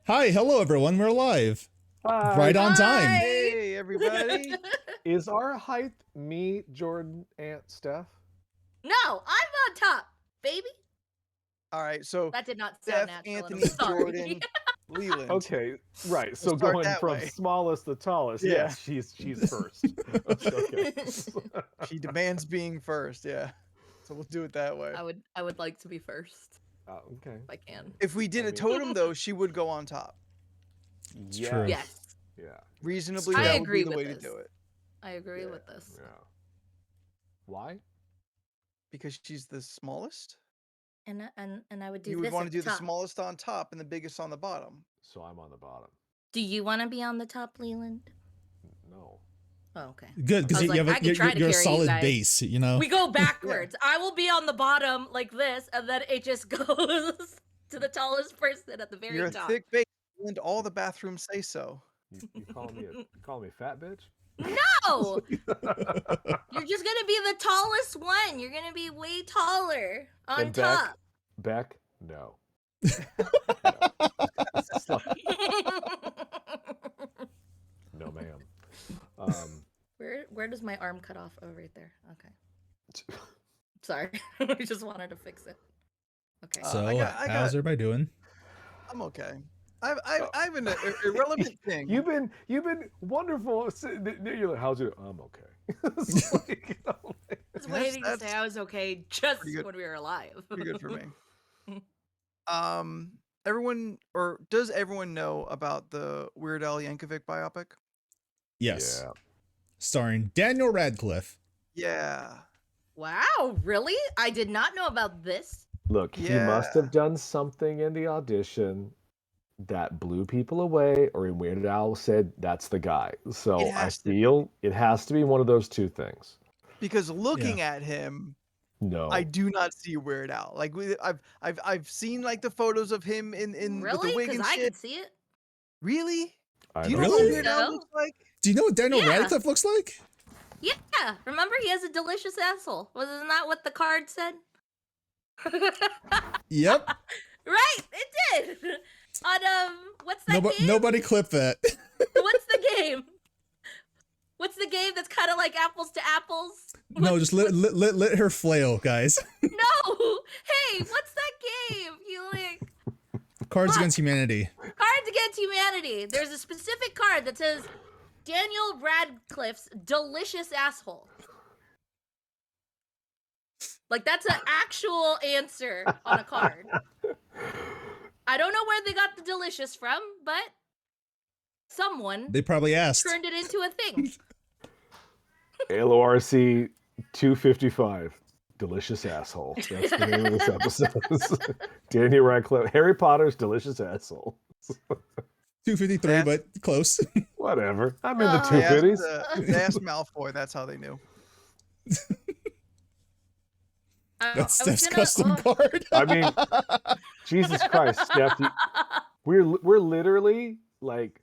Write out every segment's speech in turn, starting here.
Hi, hello everyone. We're live. Hi. Right on time. Hey, everybody. Is our height me, Jordan, Aunt Steph? No, I'm on top, baby. All right, so That did not Steph, sound natural. Anthony, I'm sorry. Jordan, Leland. Okay, right. So start going that from way. smallest to tallest. Yeah. Yes, she's first. Okay. She demands being first, yeah. So we'll do it that way. I would like to be first Okay. if I can. If we did a totem, though, she would go on top. Yes. True. Yes, Yeah. Reasonably, I that would agree be the with way to this. do it. I agree with this. Yeah. Why? Because she's the smallest. And I would do You this would want at to do the top. smallest on top and the biggest on the bottom. So I'm on the bottom. Do you want to be on the top, Leland? No. Oh, okay. Good, because I was you like, I have could try to you're a carry you solid guys. base, you know? We go backwards. I will be on the bottom like this, and then it just goes to the tallest person at the very You're a top. thick base, and all the bathrooms say so. You call me fat bitch? No! You're just gonna be the tallest one. You're gonna be way taller on And top. Beck? No. No, ma'am. Where does my arm cut off? Oh, right there. Okay. Sorry, I just wanted to fix it. Okay. So, I got- how's everybody doing? I'm okay. I have an irrelevant thing. You've been wonderful. You're like, how's it? I'm okay. It's like, I was waiting to say that's I was okay just pretty good. when we were alive. Pretty good for me. Everyone, or does everyone know about the Weird Al Yankovic biopic? Yes. Yeah. Starring Daniel Radcliffe. Yeah. Wow, really? I did not know about this. Look, he must have done something in the audition that blew people away, or Weird Al said that's the guy. So It I has to feel it has to be one of those two things. Because looking at him, No. I do not see Weird Al. Like I've seen like the photos of him in with the Really? wig Because and I shit. could see it. Really? I Do you don't know what Really? Weird Al So? looks like? Do you know what Daniel Yeah. Radcliffe looks like? Yeah. Remember, he has a delicious asshole. Wasn't that what the card said? Yep. Right, it did. On what's that game? Nobody clip that. What's the game? What's the game that's kind of like apples to apples? No, just let her flail, guys. No. Hey, what's that game? You like Cards What? Against Humanity. Cards Against Humanity. There's a specific card that says Daniel Radcliffe's delicious asshole. Like that's an actual answer on a card. I don't know where they got the delicious from, but someone They probably asked. turned it into a thing. LoRC 255. Delicious asshole. That's the name of this episode. Daniel Radcliffe. Harry Potter's delicious asshole. 253, but close. Whatever. I'm in the Oh. They asked, 250s. they asked Malfoy. That's how they knew. That's Steph's custom card. I mean, Jesus Christ, Steph. We're literally like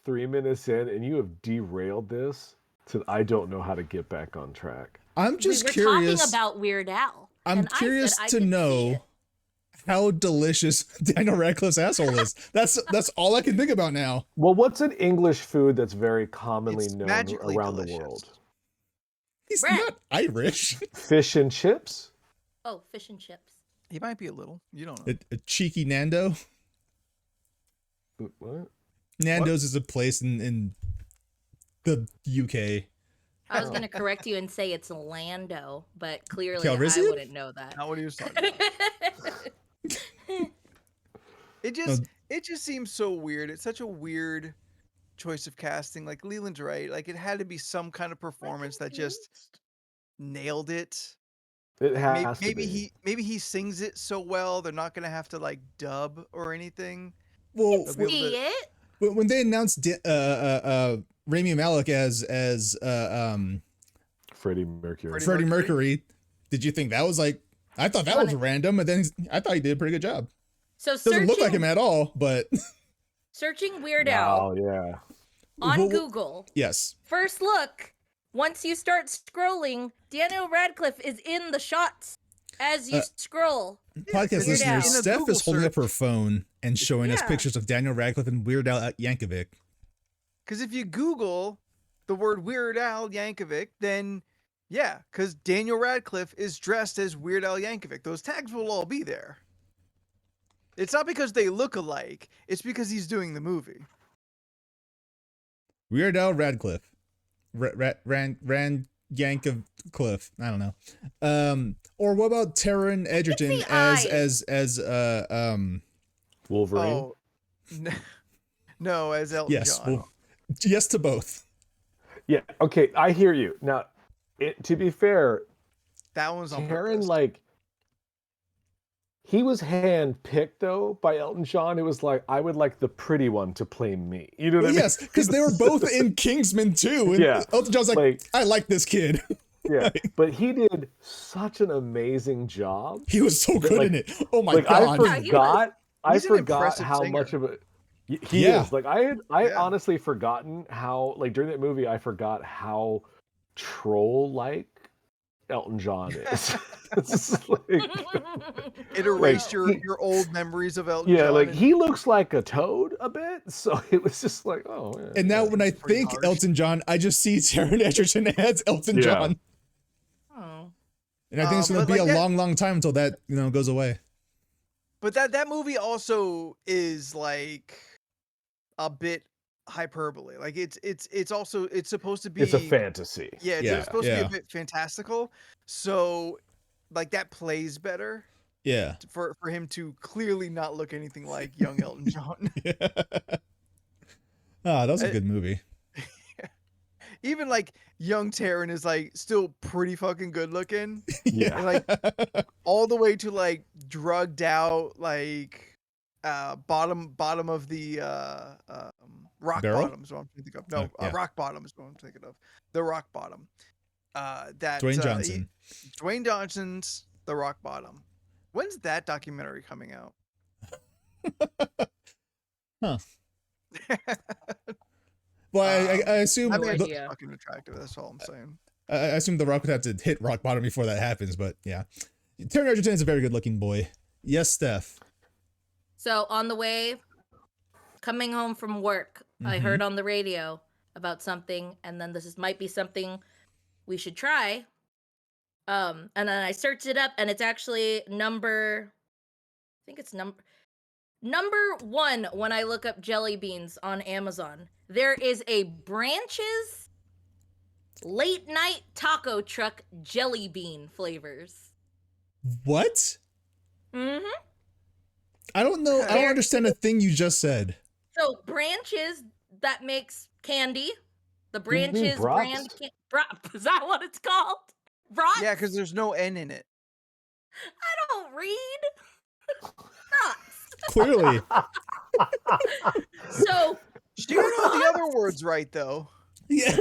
3 minutes in, and you have derailed this to I don't know how to get back on track. I'm just we were curious. talking about Weird Al. I'm and I curious said I to could see know it. how delicious Daniel Radcliffe's asshole is. That's all I can think about now. Well, what's an English food that's very commonly It's known magically around delicious. the world? He's Bread. not Irish. Fish and chips? Oh, fish and chips. He might be a little. You don't know. A cheeky Nando. What? Nando's is a place in the UK. I was gonna correct you and say it's Lando, but clearly Calrissian? I wouldn't know that. Not what he was talking about. It just seems so weird. It's such a weird choice of casting. Like Leland's right. Like it had to be some kind of performance that just nailed it. It Maybe, has to be. maybe he sings it so well they're not gonna have to like dub or anything. Well, They'll be able See to- it? when they announced Rami Malek as Freddie Mercury. Freddie Mercury, did you think that was like? I thought that was random, and then I thought he did a pretty good job. So Doesn't look like him at all, but searching Weird Al Oh yeah. on Well, Google. yes. First look, once you start scrolling, Daniel Radcliffe is in the shots. as you scroll. Podcast Weird Al. listeners, In a Steph Google is holding up search. her phone and showing us Yeah. pictures of Daniel Radcliffe and Weird Al Yankovic. Because if you Google the word Weird Al Yankovic, then yeah, because Daniel Radcliffe is dressed as Weird Al Yankovic. Those tags will all be there. It's not because they look alike. It's because he's doing the movie. Weird Al Radcliffe. Rand Yankovic. I don't know. Or what about Taron Egerton the as Wolverine. Oh, no, as Elton yes, John. well, yes to both. Yeah. Okay, I hear you. Now, to be fair, That one's on Taron, purpose. like, he was handpicked though by Elton John. It was like, I would like the pretty one to play me. You know what Well, I mean? yes, because they were both in Kingsman too. And Yeah, Elton John's like, I like this kid. Yeah, but he did such an amazing job. He was so good like- in it. Oh my Like god. I He's an forgot impressive how singer. much of a he Yeah. is. Like I Yeah. honestly forgotten how, like, during that movie I forgot how troll like Elton John is. It's just like, It erased Like, your old memories of Elton yeah, John. like and- he looks like a toad a bit, so it was just like, oh. Yeah, And now yeah. when I pretty think harsh. Elton John, I just see Taron Egerton as Elton Yeah. John. Oh. And I think it's going But to be like a that- long, long time until that, goes away. But that movie also is like a bit hyperbole. Like it's also it's supposed to be It's a fantasy. Yeah, it's Yeah, supposed to be yeah. a bit fantastical. So like that plays better Yeah. for him to clearly not look anything like young Elton John. Ah, that was a I- good movie. Even like young Taron is like still pretty fucking good looking. Yeah. And like all the way to like drugged out like bottom of the rock Barrel? bottom is what I'm thinking of. No, Oh, yeah. rock bottom is what I'm thinking of. The rock bottom. That Dwayne Johnson. Dwayne Johnson's The Rock Bottom. When's that documentary coming out? Huh. Well, I assume I mean, No it's idea. fucking attractive. That's all I'm saying. I assume The Rock would have to hit rock bottom before that happens, but yeah. Taron Egerton is a very good looking boy. Yes, Steph. So on the way, coming home from work, I Mm-hmm. heard on the radio about something, and then might be something we should try. And then I searched it up, and it's actually number 1 when I look up jelly beans on Amazon. There is a Branches late night taco truck jelly bean flavors. What? Mm-hmm. I don't know. I don't understand a thing you just said. So Branches that makes candy. The Branches brats? brand is that what it's called? Brats? Yeah, because there's no N in it. I don't read. Brats. Clearly. So You know the other words right though. Yeah.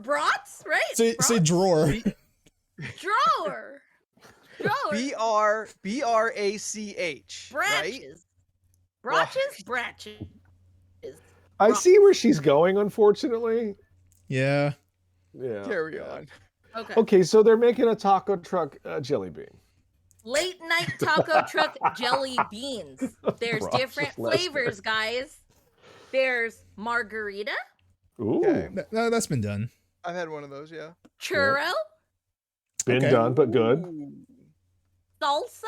brats, right? Say Brats? drawer. Drawer. Drawer. BRACH. Right? Branches. Branches. I see where she's going, unfortunately. Yeah. Yeah. Carry on. Okay. Okay, so they're making a taco truck jelly bean. Late night taco truck jelly beans. There's Ross different is listening. flavors, guys. There's margarita, Ooh. Okay. No, that's been done. I've had one of those, yeah. churro, Been Okay. done, but good. Ooh, salsa,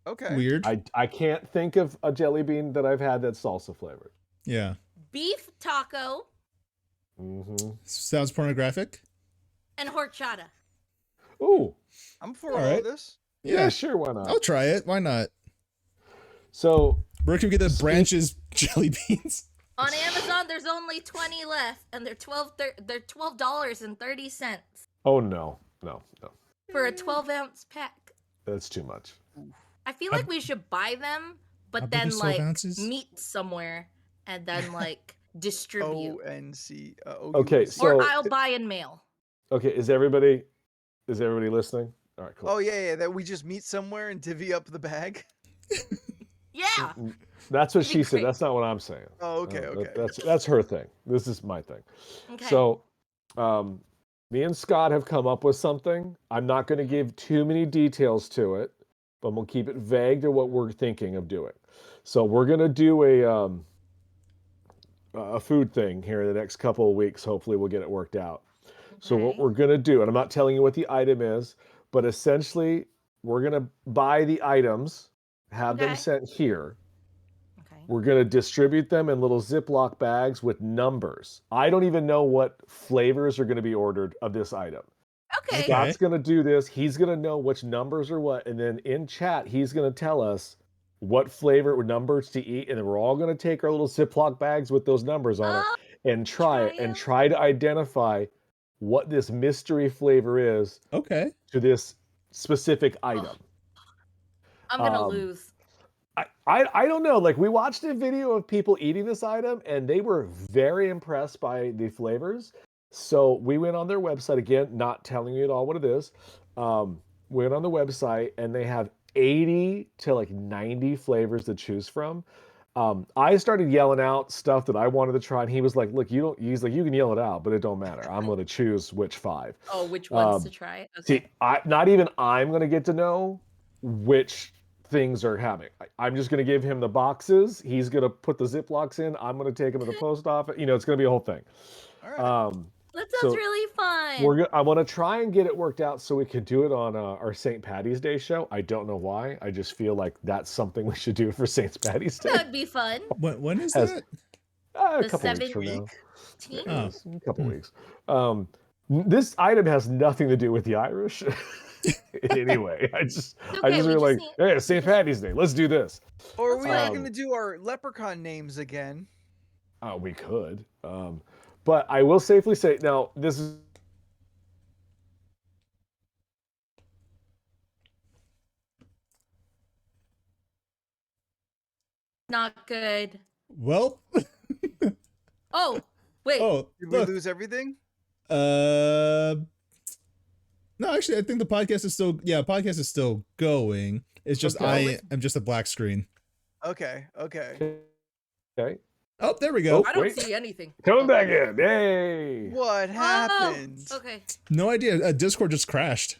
okay. Weird. I can't think of a jelly bean that I've had that's salsa flavored. Yeah. beef taco, Mm-hmm. Sounds pornographic. and horchata. Ooh. I'm for All all right. of this. Yeah, sure, why not? I'll try it. Why not? So Where can we get the Branches jelly beans? On Amazon, there's only 20 left, and they're $12.30 oh no, for a 12-ounce pack. that's too much. I feel like we should buy them, How but big then is 12 like ounces? meet somewhere and then like distribute. ONC. Okay, OUNC. so- Or I'll buy and mail. Okay, is everybody listening? All right, cool. Oh yeah, that we just meet somewhere and divvy up the bag. Yeah. That's what That'd be she said. great. That's not what I'm saying. Oh, okay, okay. That's her thing. This is my thing. Okay. So, Me and Scott have come up with something. I'm not going to give too many details to it, but we'll keep it vague to what we're thinking of doing. So we're going to do a food thing here in the next couple of weeks. Hopefully we'll get it worked out. So what Okay. we're going to do, and I'm not telling you what the item is, but essentially we're going to buy the items, have them Okay. sent here. Okay. We're going to distribute them in little Ziploc bags with numbers. I don't even know what flavors are going to be ordered of this item. Okay. Scott's going to do this. He's going to know which numbers are what. And then in chat, he's going to tell us what flavor or numbers to eat. And then we're all going to take our little Ziploc bags with those numbers on Oh, it and try it and 'em. try to identify what this mystery flavor is Okay. to this specific item. I'm gonna Um, lose. I don't know. Like, we watched a video of people eating this item and they were very impressed by the flavors. So we went on their website, again, not telling you at all what it is. Went on the website and they have 80 to like 90 flavors to choose from. I started yelling out stuff that I wanted to try, and he was like, "Look, you don't." He's like, "You can yell it out, but it don't matter. I'm going to choose which 5." Oh, which ones to try? See, Okay. not even I'm going to get to know which things are happening. I'm just going to give him the boxes. He's going to put the Ziplocs in. I'm going to take them to the post office. You know, it's going to be a whole thing. All right. That sounds so really fun. I want to try and get it worked out so we can do it on our St. Patty's Day show. I don't know why. I just feel like that's something we should do for St. Patty's Day. That'd be fun. When is Has- that? A The couple weeks from now. 17th? Oh. Yes, a couple weeks. This item has nothing to do with the Irish. Anyway, I just okay, we really just like, need- hey, it's St. Patty's Day. Let's do this. Or are we Um, going to do our leprechaun names again? We could. But I will safely say, now, this is Not good. Well, Oh, wait. oh, Did we look. lose everything? No, actually, I think the podcast is still. Yeah, podcast is still going. It's just Okay. I'm just a black screen. Okay. okay. Oh, there we go. Oh. I don't wait. see anything. Coming back in. Hey. What happened? Oh, okay. No idea. Discord just crashed.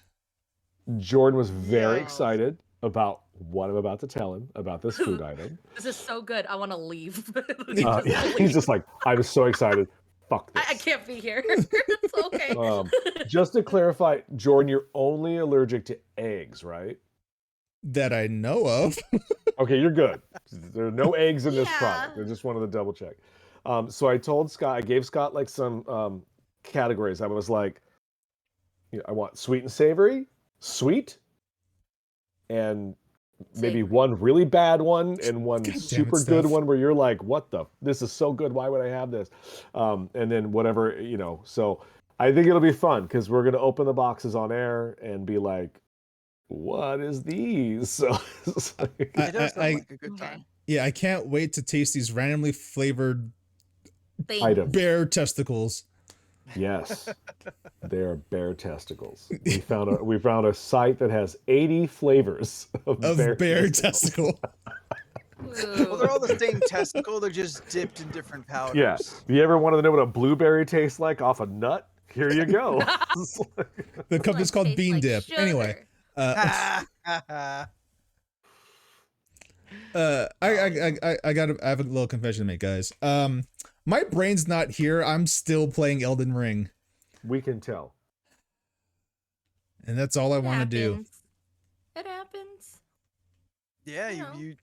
Jordan was very Yikes. excited about what I'm about to tell him about this food item. This is so good. I want to leave. Yeah, he's just like, I was so excited. Fuck this. I can't be here. It's okay. Just to clarify, Jordan, you're only allergic to eggs, right? That I know of. Okay, you're good. There are no eggs in this Yeah. product. I just wanted to double check. So I told Scott, I gave Scott like some categories. I was like, I want sweet and savory, sweet, and maybe Savory. one really bad one and one God damn it, super good Steph. one where you're like, this is so good. Why would I have this? And then whatever, so I think it'll be fun because we're going to open the boxes on air and be like, what is these? So it's like- It does sound I- like a good Okay. time. Yeah, I can't wait to taste these randomly flavored Thing. item. bear testicles. Yes, they are bear testicles. We found a site that has 80 flavors of Of bear testicles. testicle. Well, they're all the same testicle. They're just dipped in different powders. Yeah. If you ever wanted to know what a blueberry tastes like off a nut, here you go. The company's called Tastes Bean like Dip. sugar. Anyway, I have a little confession to make, guys. My brain's not here. I'm still playing Elden Ring, We can tell. and that's all I want to do. Happens. It happens. Yeah, You know, you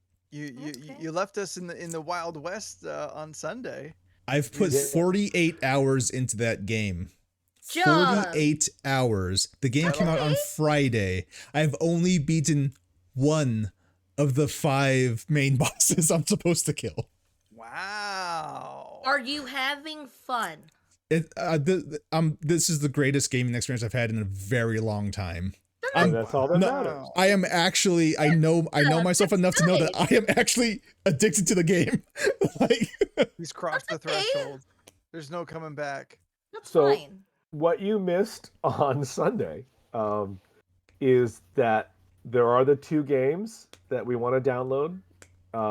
that's okay. you left us in the Wild West on Sunday. I've put Yeah. 48 hours into that game. John. 48 hours. The game came out on Okay. Friday. I've only beaten one of the 5 main bosses I'm supposed to kill. Wow. Are you having fun? This is the greatest gaming experience I've had in a very long time. And that's all that no, matters. I am actually, I know myself enough to know that I am actually addicted to the game. Like, He's crossed the That's okay. threshold. There's no coming back. That's So- fine. What you missed on Sunday is that there are the 2 games that we want to download.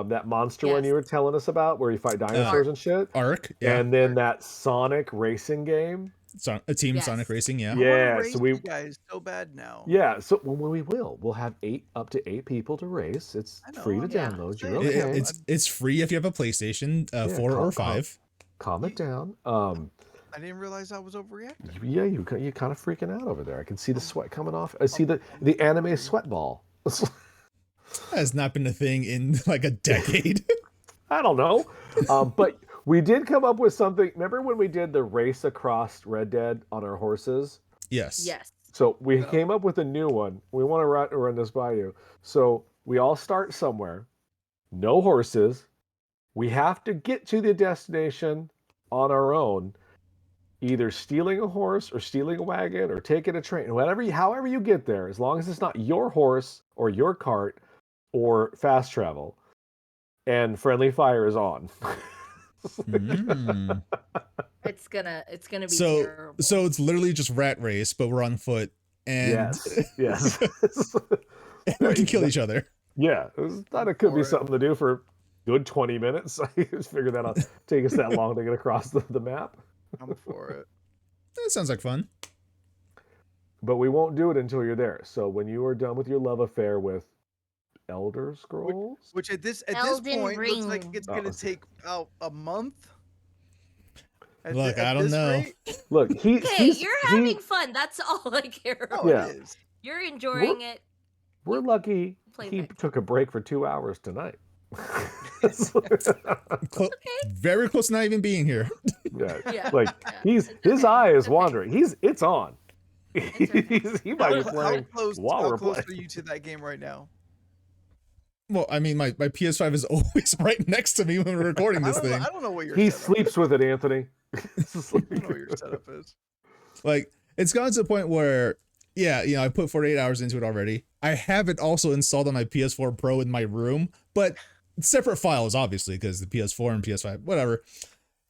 That monster one Yes. you were telling us about where you fight dinosaurs and shit. Ark, yeah. And then that Sonic racing game a team Yes. Sonic Racing. Yeah. I wanna Yeah, race so we you guys so bad now. yeah, so we will. We'll have up to 8 people to race. It's I know, free to I'm Yeah. download. just You're saying. okay. It's free if you have a PlayStation 4 or 5. Calm it down. I didn't realize I was overreacting. Yeah, you kind of freaking out over there. I can see the sweat coming off. I see the anime sweat ball. That has not been a thing in like a decade. I don't know. But we did come up with something. Remember when we did the race across Red Dead on our horses? Yes. Yes. So we came up with a new one. We want to run this by you. So we all start somewhere. No horses. We have to get to the destination on our own, either stealing a horse or stealing a wagon or taking a train, however you get there, as long as it's not your horse or your cart or fast travel, and friendly fire is on. Mm. It's gonna be So terrible. so it's literally just rat race, but we're on foot and Yes. and we can kill each other. Yeah, thought it could be For it. something to do for a good 20 minutes. I just figured that out. Take us that long to get across the map. I'm for it. That sounds like fun. But we won't do it until you're there. So when you are done with your love affair with Elder Scrolls, Which at this Elden point looks like Ring. it's gonna take out a month. Look, I don't this know. rate? look, Okay, you're having fun. That's all I care about. Oh, Yeah. it is. You're enjoying it. we're lucky Play he Vix. took a break for 2 hours tonight. Very close to not even being here. Yeah. Yeah. Like Yeah. his It's okay. eye is It's okay. wandering. It's on. okay. He might be How playing close, while how we're close playing. are you to that game right now? Well, I mean, my PS5 is always right next to me when we're recording this thing. I don't know what your He setup sleeps with it, Anthony. is. I don't know what your setup is. Like, it's gotten to the point where, yeah, I put 48 hours into it already. I have it also installed on my PS4 Pro in my room, but separate files, obviously, because the PS4 and PS5, whatever.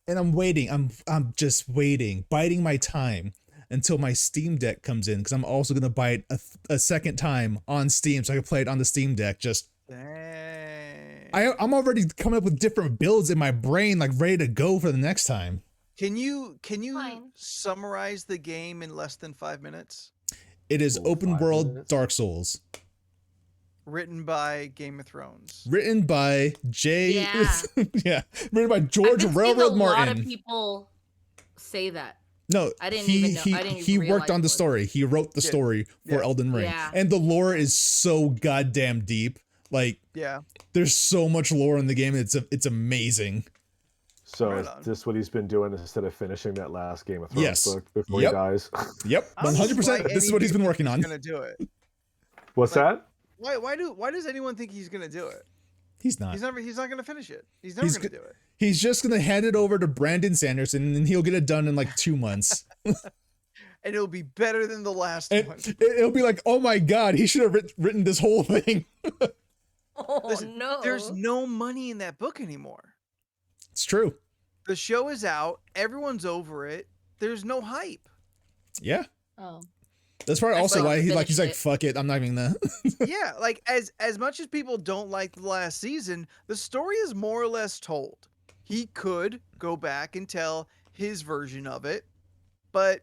And I'm waiting. I'm just waiting, biding my time until my Steam Deck comes in, because I'm also gonna buy it a second time on Steam, so I can play it on the Steam Deck. Just Dang. I'm already coming up with different builds in my brain, like ready to go for the next time. Can you Fine. summarize the game in less than 5 minutes? It is Ooh, open 5 world minutes. Dark Souls, Written by Game of Thrones. written by Yeah. yeah, written by George I've been seeing Railroad a lot of Martin. people say that. No, I didn't he even know- I didn't he even worked on the realize it was- story. He wrote the Yeah. story for Yeah. Elden Ring, Yeah. and the lore is so goddamn deep. Like, Yeah. there's so much lore in the game. It's amazing. So Right is on. this what he's been doing instead of finishing that last Game of Thrones Yes. book before Yep. he dies? Yep, I don't know 100%. why This is what he's been anyone working thinks on. He's gonna do it. What's Like- that? Why does anyone think he's gonna do it? He's not. He's not gonna finish it. He's never He's gonna go- do it. He's just gonna hand it over to Brandon Sanderson, and he'll get it done in like 2 months. And it'll be better than the last And one. it'll be like, oh my god, he should have written this whole thing. Oh Listen, no. There's no money in that book anymore. It's true. The show is out. Everyone's over it. There's no hype. Yeah, Oh. that's probably I also still why he's finished like, it. fuck it, I'm not even gonna. Yeah, like as much as people don't like the last season, the story is more or less told. He could go back and tell his version of it, but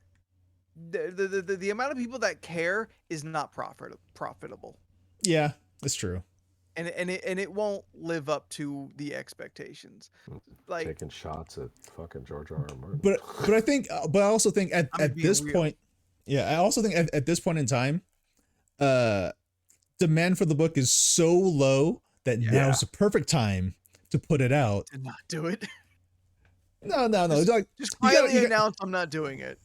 the amount of people that care is not profitable. Yeah, that's true. And it won't live up to the expectations. Like Taking shots at fucking George R. R. Martin. But I think, but I also think I'm at being this real. point, yeah, I also think at this point in time, demand for the book is so low that Yeah. now's the perfect time to put it out. to not do it. No, it's like Just you gotta- quietly you announce I'm not doing it.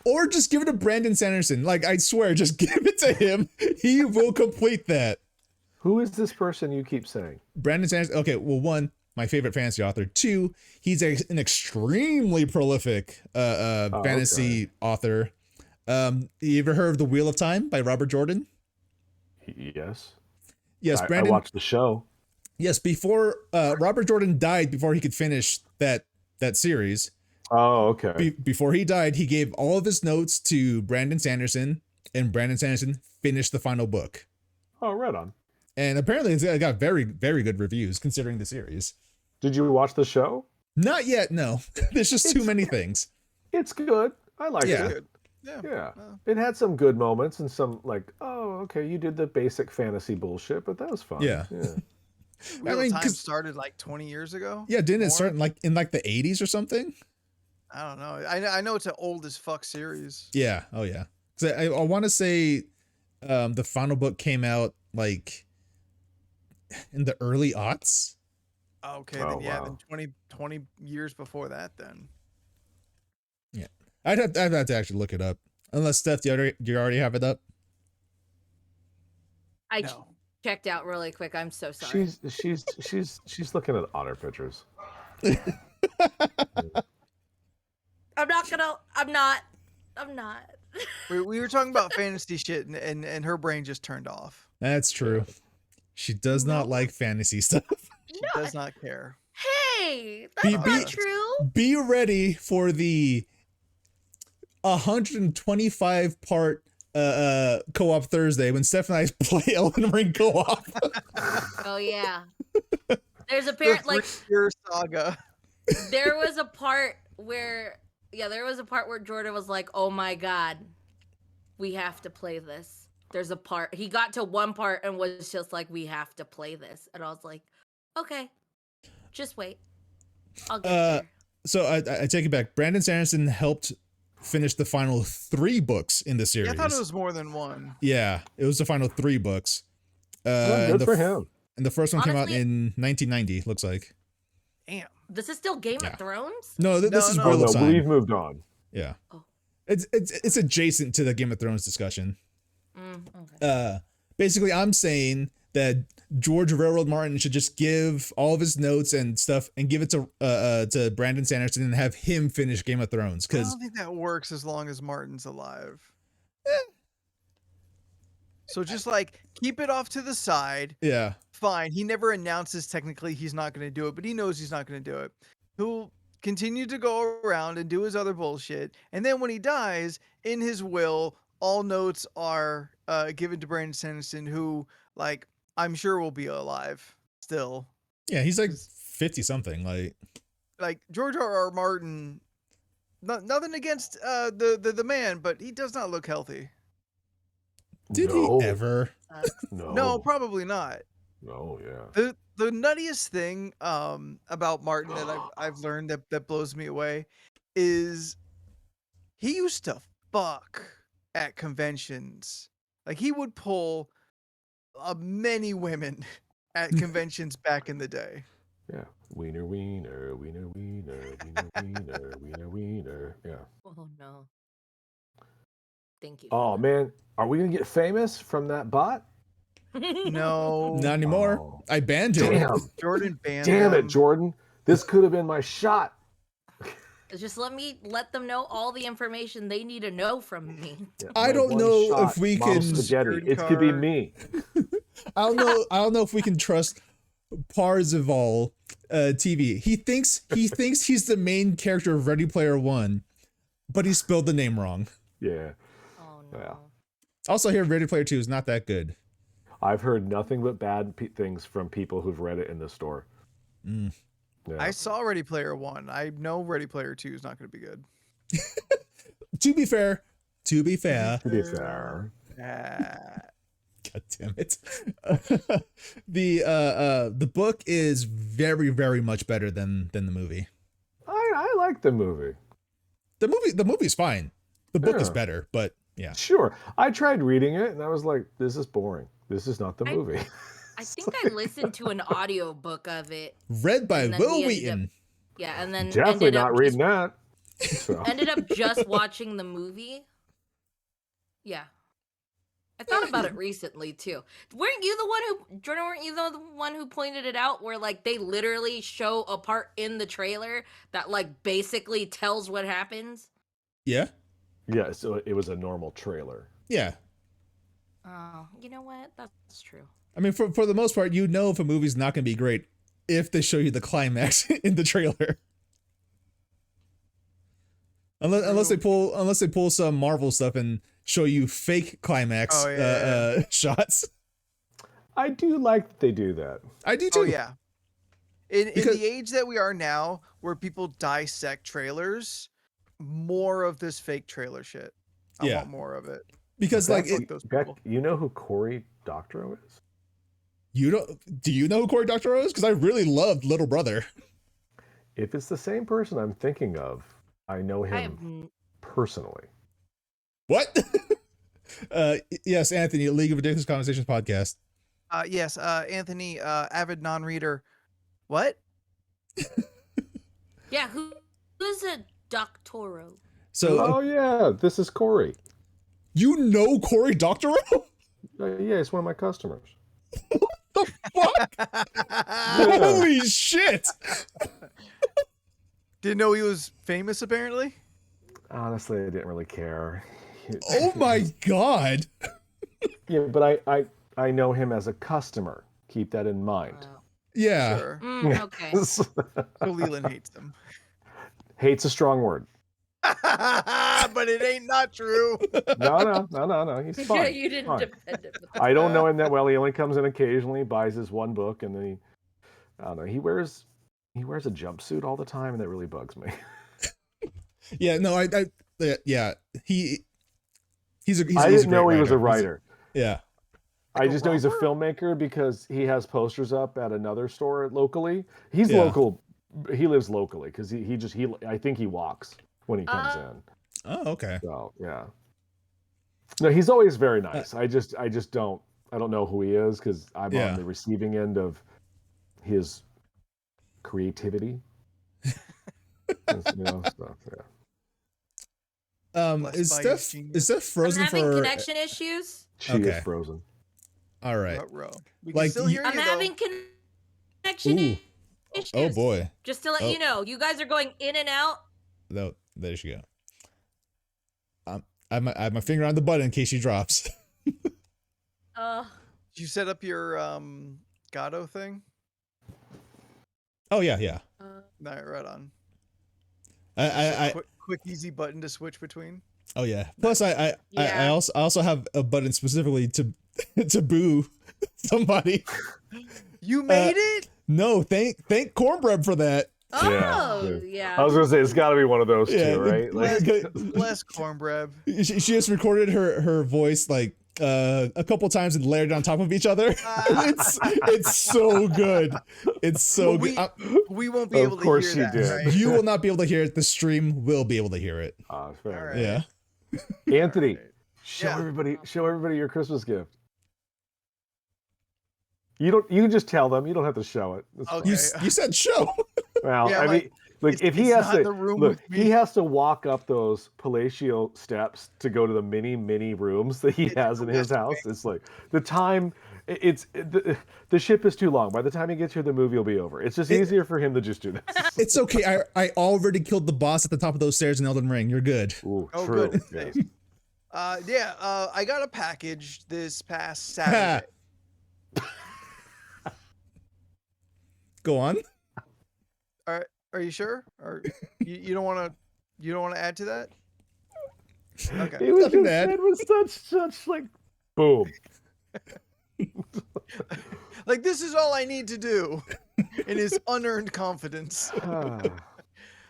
or just give it to Brandon Sanderson. Like, I swear, just give it to him. He will complete that. Who is this person you keep saying? Brandon Sanderson. Okay, well, one, my favorite fantasy author. Two, he's an extremely prolific fantasy author. You ever heard of The Wheel of Time by Robert Jordan? Yes. Yes, I Brandon. watched the show. Yes, before Robert Jordan died, before he could finish that series, Oh, okay. before he died, he gave all of his notes to Brandon Sanderson, and Brandon Sanderson finished the final book. Oh, right on. And apparently, it got very, very good reviews considering the series. Did you watch the show? Not yet, no. There's just too many things. It's good. I liked Yeah. it. Good. Yeah. Yeah. Well, It had some good moments and some like, oh, okay, you did the basic fantasy bullshit, but that was fun. Yeah. Yeah. Wheel I mean, of Time 'cause- started like 20 years ago. Yeah, didn't it More? start in like the 80s or something? I don't know. I know it's an old as fuck series. Yeah. Oh yeah. Because I want to say the final book came out like in the early aughts. Okay, Oh, then yeah, wow. then 20 years before that then. Yeah. I'd have to actually look it up. Unless Steph, do you already have it up? I No. checked out really quick. I'm so sorry. She's looking at otter pictures. I'm not. We were talking about fantasy shit and her brain just turned off. That's true. She does not No. like fantasy stuff. She No. does not care. Hey, that's Be- not true. Be ready for the 125 part co-op Thursday when Steph and I play Elden Ring co-op. Oh yeah. There's a The parent like 3-year saga. there was a part where Jordan was like, "Oh my god, we have to play this." There's a part he got to one part and was just like, "We have to play this," and I was like, "Okay, just wait, I'll get there." So I take it back. Brandon Sanderson helped finish the final 3 books in the series. Yeah, I thought it was more than one. Yeah, it was the final 3 books. Well, good for him. And the first one came out Honestly- in 1990. Looks like. Damn. This is still Game Yeah. of Thrones. No, this No, is no. Oh, Wheel no, of Time. we've moved on. Yeah. Oh. It's adjacent to the Game of Thrones discussion. Okay. Basically, I'm saying that George Railroad Martin should just give all of his notes and stuff and give it to Brandon Sanderson and have him finish Game of Thrones. I Because don't think that works as long as Martin's alive. So just like keep it off to the side. yeah, Fine. He never announces technically he's not going to do it, but he knows he's not going to do it. He'll continue to go around and do his other bullshit. And then when he dies, in his will, all notes are given to Brandon Sanderson, who, like, I'm sure will be alive still. yeah, he's like 50 something. Like George R.R. Martin, nothing against the man, but he does not look healthy. Did No. he ever? No. No, probably not. No, yeah. The nuttiest thing about Martin that I've learned that blows me away is he used to fuck at conventions. Like he would pull many women at conventions back in the day. Yeah. Wiener, wiener, wiener, wiener, wiener, wiener, wiener, wiener. Yeah. Oh no. Thank you. Oh, man. Are we going to get famous from that bot? No, Not anymore. Oh. I banned him. Damn. Jordan banned Damn him. it, Jordan. This could have been my shot. Just let them know all the information they need to know from me. Yeah, I my don't one know shot, if we Mom can- Spaghetti. Security It could be card. me. I don't know if we can trust Parzival TV. He thinks he's the main character of Ready Player One, but he spelled the name wrong. Yeah. Oh no. Yeah. Also, here Ready Player Two is not that good. I've heard nothing but bad things from people who've read it in the store. Mm. Yeah. I saw Ready Player One. I know Ready Player Two is not going to be good. To be fair, To be fair. God damn it. The book is very, very much better than the movie. I like the movie. The movie's fine. The book is Yeah. better, but yeah. Sure. I tried reading it and I was like, this is boring. This is not the I- movie. I think I listened to an audio book of it. Read by And then Will he ended Wheaton. Yeah, and then Definitely ended not up reading that. So. ended up just watching the movie. Yeah. I thought about it recently too. Weren't you the one who Jordan, weren't you the one who pointed it out where like they literally show a part in the trailer that like basically tells what happens? Yeah. Yeah, so it was a normal trailer. Yeah. Oh, you know what? That's true. I mean, for the most part, you know if a movie's not going to be great if they show you the climax in the trailer. Unless they pull some Marvel stuff and show you fake climax Oh, yeah. shots. I do like that they do that. I do too. Oh yeah. In Because- the age that we are now, where people dissect trailers, more of this fake trailer shit. I Yeah. want more of it. Because like Fuck those Beck, people. you know who Cory Doctorow is? do you know who Cory Doctorow is? Because I really loved Little Brother. If it's the same person I'm thinking of, I know I have him personally. What? Yes, Anthony, League of Ridiculous Conversations podcast. Yes, Anthony, avid non-reader. What? yeah. Who's a doctoro? So Oh yeah, this is Cory. you know Cory Doctorow? Yeah, he's one of my customers. The fuck? Holy shit! Didn't know he was famous. Apparently. Honestly, I didn't really care. Oh my god! Yeah, but I know him as a customer. Keep that in mind. Yeah. Sure. Okay. So Leland hates him. Hate's a strong word. But it ain't not true. No. He's fine. You didn't Fine. defend it. I don't know him that well. He only comes in occasionally, buys his one book, and then I don't know. He wears a jumpsuit all the time, and that really bugs me. Yeah. No. Yeah. He's a I didn't know great he was a writer. writer. Yeah. I just know he's a rapper? filmmaker because he has posters up at another store locally. He's Yeah. local. He lives locally because he I think he walks when he comes in. Oh, okay. So yeah. No, he's always very nice. I don't know who he is because I'm Yeah. on the receiving end of his creativity. So, yeah. Blessed Is by his Steph genius. frozen I'm having for? connection issues. She Okay. is frozen. All right. Ruh-roh. We Like, can still hear I'm you though. having connection Ooh. issues. Oh boy. Just to let Oh. you know, you guys are going in and out. No, there she go. I have my finger on the button in case she drops. Uh, Did you set up your Gato thing? Oh yeah. No, right on. I Quick, easy button to switch between. oh yeah. Plus I Yeah. also have a button specifically to to boo somebody. You made it? No, thank Cornbread for that. oh, yeah. yeah. I was gonna say it's got to be one of those Yeah, two, right? Like, Bless Cornbread. She just recorded her voice like a couple times and layered it on top of each other. It's so good. It's so But good. we won't be able Of to course hear she that, did. right? You will not be able to hear it. The stream will be able to hear it. fair All enough. right. Yeah. Anthony, Alright. show Yeah. everybody your Christmas gift. You can just tell them. You don't have to show it. It's Okay. fine. You said show. Well, Yeah, I like, mean, like if he it's has not to in the room look, with me. he has to walk up those palatial steps to go to the mini rooms that he It's has in his West house. It's like the time. The ship is too long. By the time he gets here, the movie will be over. It's just easier for him to just do this. It's okay. I already killed the boss at the top of those stairs in Elden Ring. You're good. Ooh, Oh, true. good. Yeah. I got a package this past Saturday. Go on. Are you sure? Or you don't want to add to that? Okay. He was Nothing just to add. said with such like boom. Like, this is all I need to do in his unearned confidence.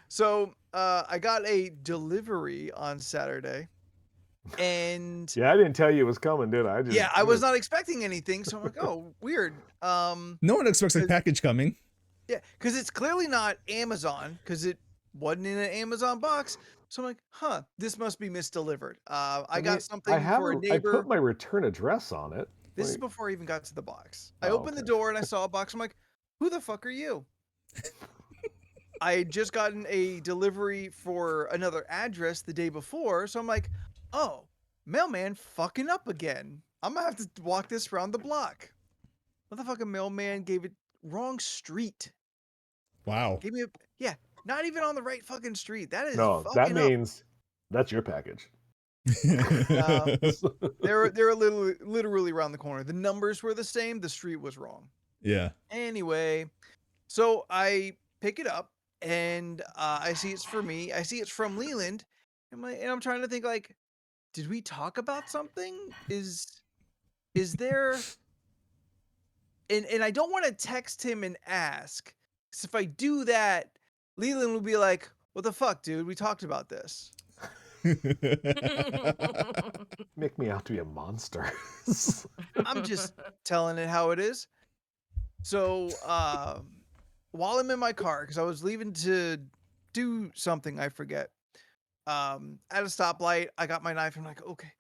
So I got a delivery on Saturday, and Yeah, I didn't tell you it was coming, did I? I was not expecting anything. So I'm like, oh, weird. No one expects a package coming. Yeah, because it's clearly not Amazon, because it wasn't in an Amazon box. So I'm like, huh, this must be misdelivered. I got something for a I neighbor. put my return address on it. This is Like, before I even got to the box. I Oh, opened the okay. door and I saw a box. I'm like, who the fuck are you? I had just gotten a delivery for another address the day before. So I'm like, oh, mailman fucking up again. I'm gonna have to walk this around the block. Motherfucking mailman gave it wrong street. Wow. Gave me not even on the right fucking street. That is no, fucking that up. means that's your package. They're literally around the corner. The numbers were the same. The street was wrong. Yeah. Anyway, so I pick it up and I see it's for me. I see it's from Leland, and I'm trying to think, like, did we talk about something? Is there? And I don't want to text him and ask, because if I do that, Leland will be like, What the fuck, dude? We talked about this. Make me out to be a monster. I'm just telling it how it is. So, while I'm in my car, because I was leaving to do something, I forget. At a stoplight, I got my knife. I'm like, okay.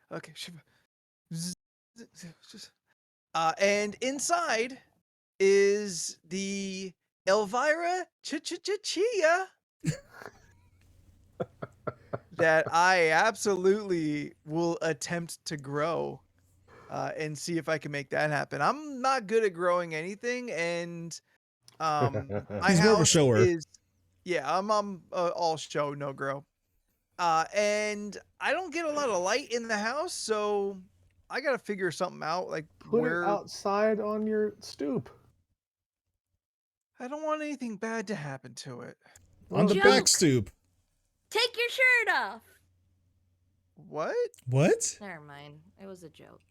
And inside is the Elvira Chia that I absolutely will attempt to grow and see if I can make that happen. I'm not good at growing anything, and my He's more of a house shower. is I'm all show, no grow. And I don't get a lot of light in the house, so I gotta figure something out. Like Put where it outside on your stoop. I don't want anything bad to happen to it. On the Joke. back stoop. Take your shirt off. What? What? Never mind. It was a joke.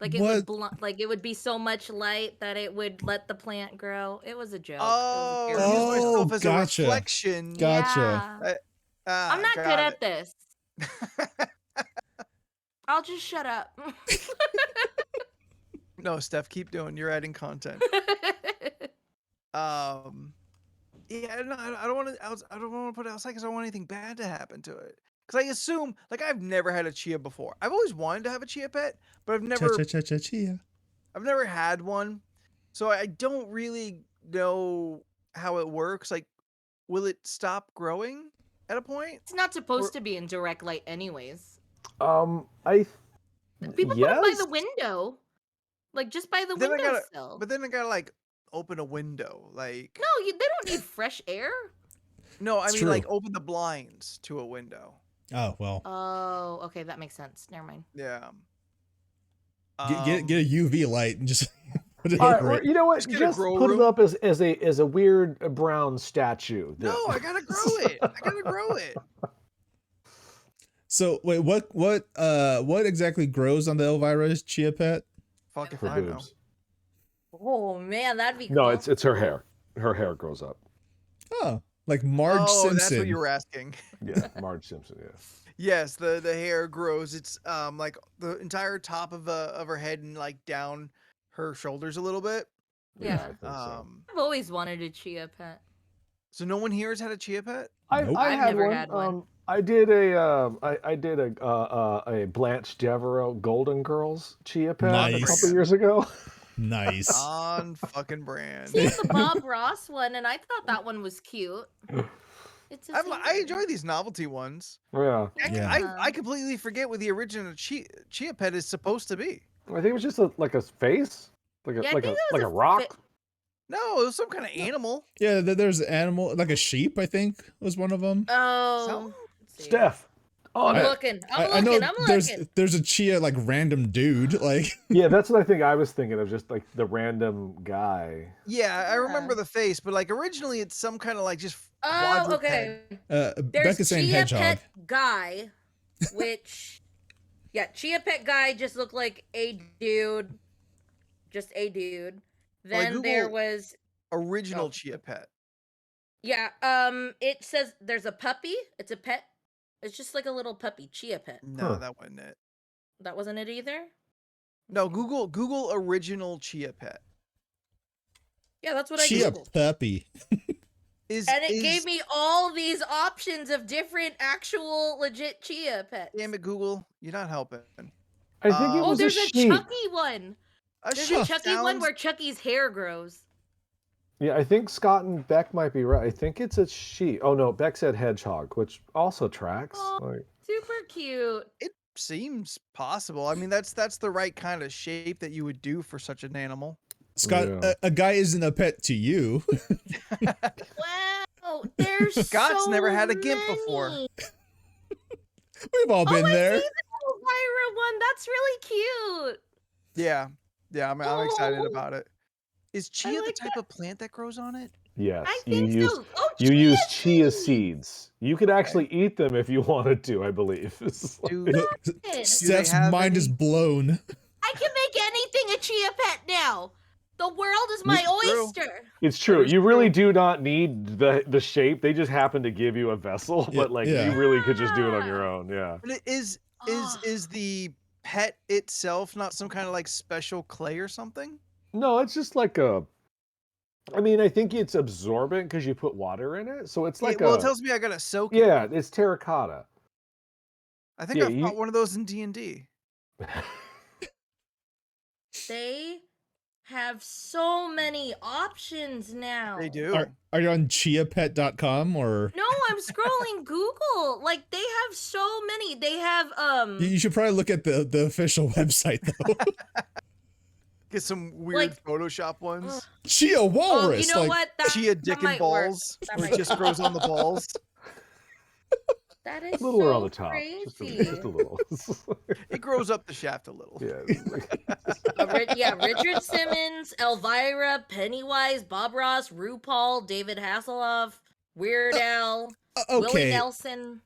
Like it What? would like it would be so much light that it would let the plant grow. It was a joke. Oh, It was a use joke. myself as gotcha. a reflection. Gotcha. Yeah. I'm not good got at this. I'll just shut up. No, Steph, keep doing. You're adding content. Yeah, no, I don't want to. I don't want to put it outside because I don't want anything bad to happen to it. Because I assume, like, I've never had a Chia before. I've always wanted to have a Chia pet, but I've never Chia. I've never had one, so I don't really know how it works. Like, will it stop growing at a point? It's not supposed to be in direct light anyways. I People put it by the window. Like just by the Then I gotta- windowsill. But then I gotta like open a window. Like, No, they don't need fresh air. no, I It's mean true. like open the blinds to a window. Oh well. Oh, okay, that makes sense. Never mind. Yeah. Get a UV light and just put it All right, over well, it. you know what? Just get a Just grow put room. it up as a weird brown statue. No, I gotta grow it. I gotta grow it. So wait, what exactly grows on the Elvira's Chia Pet? Fuck if for I know. boobs. Oh man, that'd be cool. No, it's her hair. Her hair grows up. Oh, like Marge Oh, Simpson. that's what you were asking. Yeah, Marge Simpson. Yeah. Yes, the hair grows. It's like the entire top of her head and like down her shoulders a little bit. Yeah. I think so. I've always wanted a Chia Pet. So no one here has had a Chia Pet? Nope. I I've had never one. had one. I did a Blanche Devereaux Golden Girls Chia Pet a Nice. couple years ago. Nice. On fucking brand. See, it's the Bob Ross one, and I thought that one was cute. It's a I enjoy these novelty ones. Yeah, Yeah. I completely forget what the original Chia Pet is supposed to be. I think it was just like a face, like a Yeah, I like think a it was like a a rock. No, it was some kind of animal. Yeah, there's an animal, like a sheep, I think was one of them. Oh, let's see. Steph. Oh, I'm I- looking. I I'm know looking. I'm there's looking. there's a Chia like random dude like yeah, that's what I think I was thinking of, just like the random guy. Yeah, I remember Yeah. the face, but like originally it's some kind of like just Oh, quadruped. okay. There's There's Becca's saying Chia Hedgehog. Pet Guy, which, yeah, Chia Pet Guy just looked like a dude, just a dude. Then there Google- was, Original Oh. Chia Pet. yeah, it says there's a puppy. It's a pet. It's just like a little puppy, Chia Pet. No, Huh. that wasn't it. That wasn't it either. No, Google original Chia Pet. Yeah, that's what Chia I googled. puppy. And it gave me all these options of different actual legit Chia Pets. Damn it, Google, you're not helping. I think it Oh, Oh, was there's a a sheep. Chucky one. A There's sheep a Chucky one sounds- where Chucky's hair grows. Yeah, I think Scott and Beck might be right. I think it's a sheep. Oh no, Beck said hedgehog, which also tracks. Oh. Like, Super cute. It seems possible. I mean, that's the right kind of shape that you would do for such an animal. Scott, Yeah. a guy isn't a pet to you. Wow, there's Scott's so never had a gimp before. many. We've all been I there. see the Elvira one. That's really cute. Yeah, I'm excited Oh. about it. Is chia like the type of plant that grows on it? yes, I you think use so. Oh, you use chia seeds. seeds. You could actually eat them if you wanted to, I believe. It's like- Dude, Good. Steph's have mind is any- blown. I can make anything a Chia Pet now. The world is my True. oyster. It's true. That is You really true. do not need the shape. They just happen to give you a vessel, but like Yeah. you really could just do it on your own. Yeah. But is Ah. the pet itself not some kind of like special clay or something? No, it's just like a. I mean, I think it's absorbent because you put water in it, so it's like Well, it a. tells me I gotta soak it. Yeah, it's terracotta. I think Yeah, I fought one of those in D&D. They have so many options now. They do. Are you on chiapet.com or No, I'm scrolling Google. Like they have so many. They have you should probably look at the official website though. Get some weird Like- Photoshop ones. Chia walrus. you know like, what? That, Chia that dick and might work. balls, That where might it just work. grows on the balls. That A is little so on the top, just crazy. a little. It grows up the shaft a little. Yeah. Yeah, Richard Simmons, Elvira, Pennywise, Bob Ross, RuPaul, David Hasselhoff, Weird Al, Willie okay. Nelson.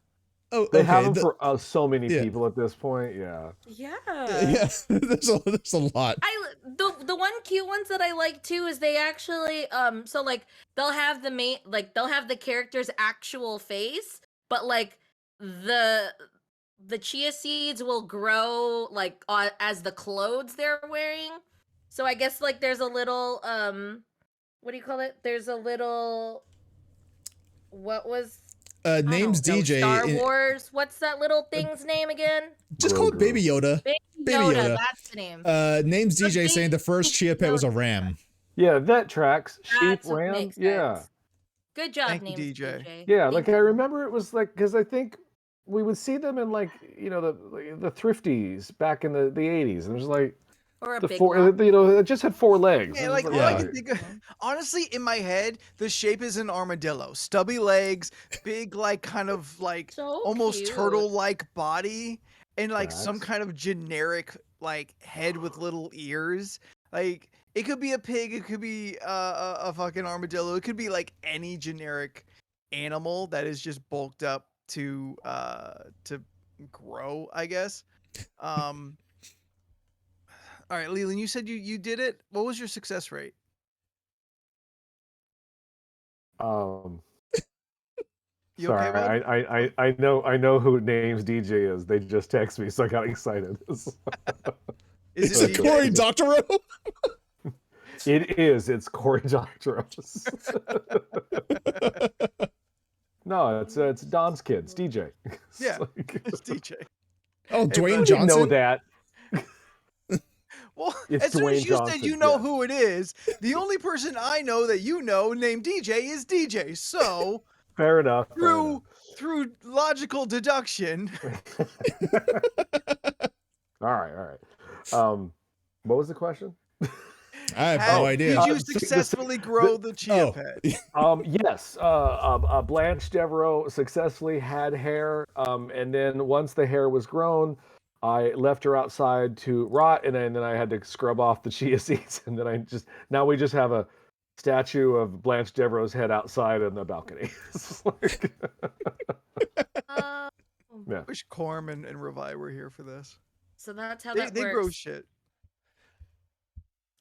Oh, They okay. have them for so many yeah. people at this point. Yeah. Yeah. Yeah, there's a lot. The one cute ones that I like too is they actually so like they'll have the character's actual face, but like the chia seeds will grow like as the clothes they're wearing. So I guess like there's a little what do you call it? There's a little what was Name's I don't know, DJ. Star Wars. What's that little thing's name again? Just call it Baby Yoda. Baby Baby Yoda. Yoda. That's the name. Name's But DJ saying the first Chia Pet was a Yoda. ram. Yeah, that tracks. Sheep, That's what ram. makes Yeah. sense. Good job, Thank you, name's DJ. DJ. Yeah, Thank like I you. remember it was like because I think we would see them in like the thrifties back in the 80s, and it was like Or a the big four lot. it just had four legs. Yeah, It was like all I can Yeah. think of, honestly, in my head, the shape is an armadillo. Stubby legs, big, like kind of like So almost cute. turtle-like body, and like some Facts. kind of generic like head with little ears. Like it could be a pig, it could be a fucking armadillo, it could be like any generic animal that is just bulked up to grow, I guess. All right, Leland, you said you did it. What was your success rate? You Sorry, okay, bud? I know who name's DJ is. They just text me, so I got excited. Is Is it it DJ? Cory Doctorow? It is. It's Cory Doctorow. No, it's Don's kids, DJ. It's Yeah. like- It's DJ. Oh, Hey, Dwayne bud. You didn't know Johnson. that. Well, It's as soon as Dwayne you said Johnson, you know yeah. who it is, the only person I know that you know named DJ is DJ. So Fair enough. fair enough. through logical deduction, All right. What was the question? I have how no idea. did you successfully grow the Chia Oh, Pet? Yes. Blanche Devereaux successfully had hair, and then once the hair was grown, I left her outside to rot, and then I had to scrub off the chia seeds, and then now we just have a statue of Blanche Devereaux's head outside on the balcony. It's like- Oh, yeah. Wish Corm and Revi were here for this. so that's how They that grow works. shit.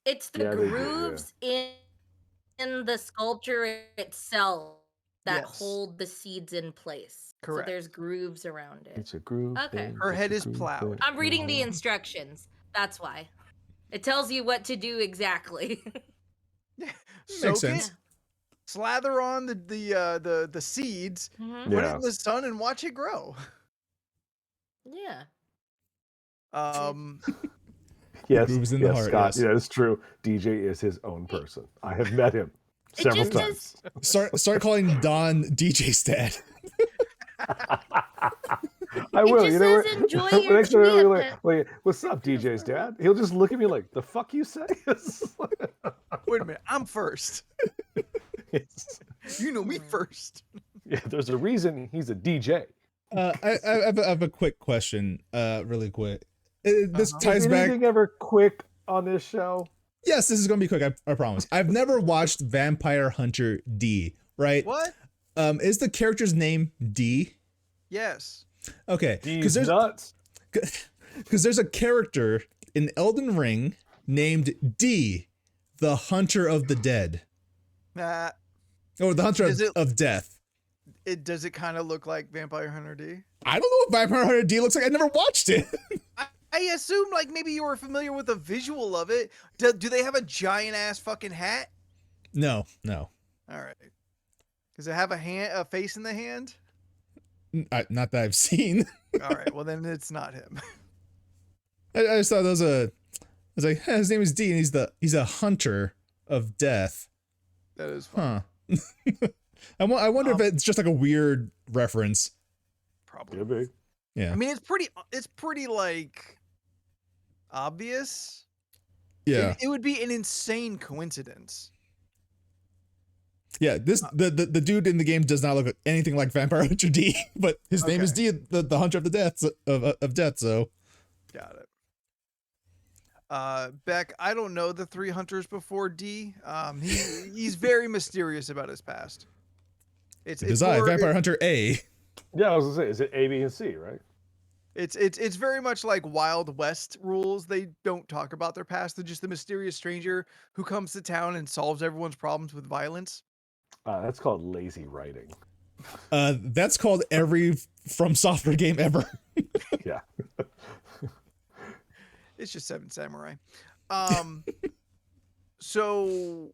It's the Yeah, they do, yeah. grooves in the sculpture itself that Yes. hold the seeds in place. Correct. So there's grooves around it. It's a groove. Okay. thing, Her it's head a is groove plowed. thing. I'm reading the instructions. That's why. It tells you what to do exactly. Soak sense. it, slather on the seeds, Mhm. put it Yeah. in the sun, and watch it grow. Yeah. Yes, grooves in the heart, Scott. yes. Yeah, it's true. DJ is his own person. I have met him It several just times. Start calling Don DJ's dad. I will. just You know, says enjoy your next time Chia I'll be Pet. like, what's up, DJ's dad? He'll just look at me like, the fuck you say? Wait a minute, I'm first. It's- You know me first. yeah, there's a reason he's a DJ. I have a quick question. Really quick. This Uh-huh. ties Is back. anything ever quick on this show? Yes, this is gonna be quick. I promise. I've never watched Vampire Hunter D. Right? What? Is the character's name D? Yes. Okay, He's nuts. because there's a character in Elden Ring named D, the hunter of the dead. Nah, Or the hunter Does it- of death. does it kind of look like Vampire Hunter D? I don't know what Vampire Hunter D looks like. I never watched it. I assume like maybe you were familiar with the visual of it. Do they have a giant ass fucking hat? No. All right. Does it have a face in the hand? Not that I've seen. All right. Well, then it's not him. I just thought that was I was like, his name is D, and he's a hunter of death. That is fun. Huh. I wonder if it's just like a weird reference. Probably. Could be. Yeah. I mean, it's pretty like obvious. Yeah. It would be an insane coincidence. Yeah. The dude in the game does not look anything like Vampire Hunter D, but his name is D, the hunter of the death of death. So. Got it. Beck, I don't know the 3 hunters before D. He's very mysterious about his past. It's Design Vampire Hunter A. Yeah, I was gonna say, is it A, B, and C, right? It's very much like Wild West rules. They don't talk about their past. They're just the mysterious stranger who comes to town and solves everyone's problems with violence. That's called lazy writing. That's called every From Software game ever. Yeah. It's just Seven Samurai. So,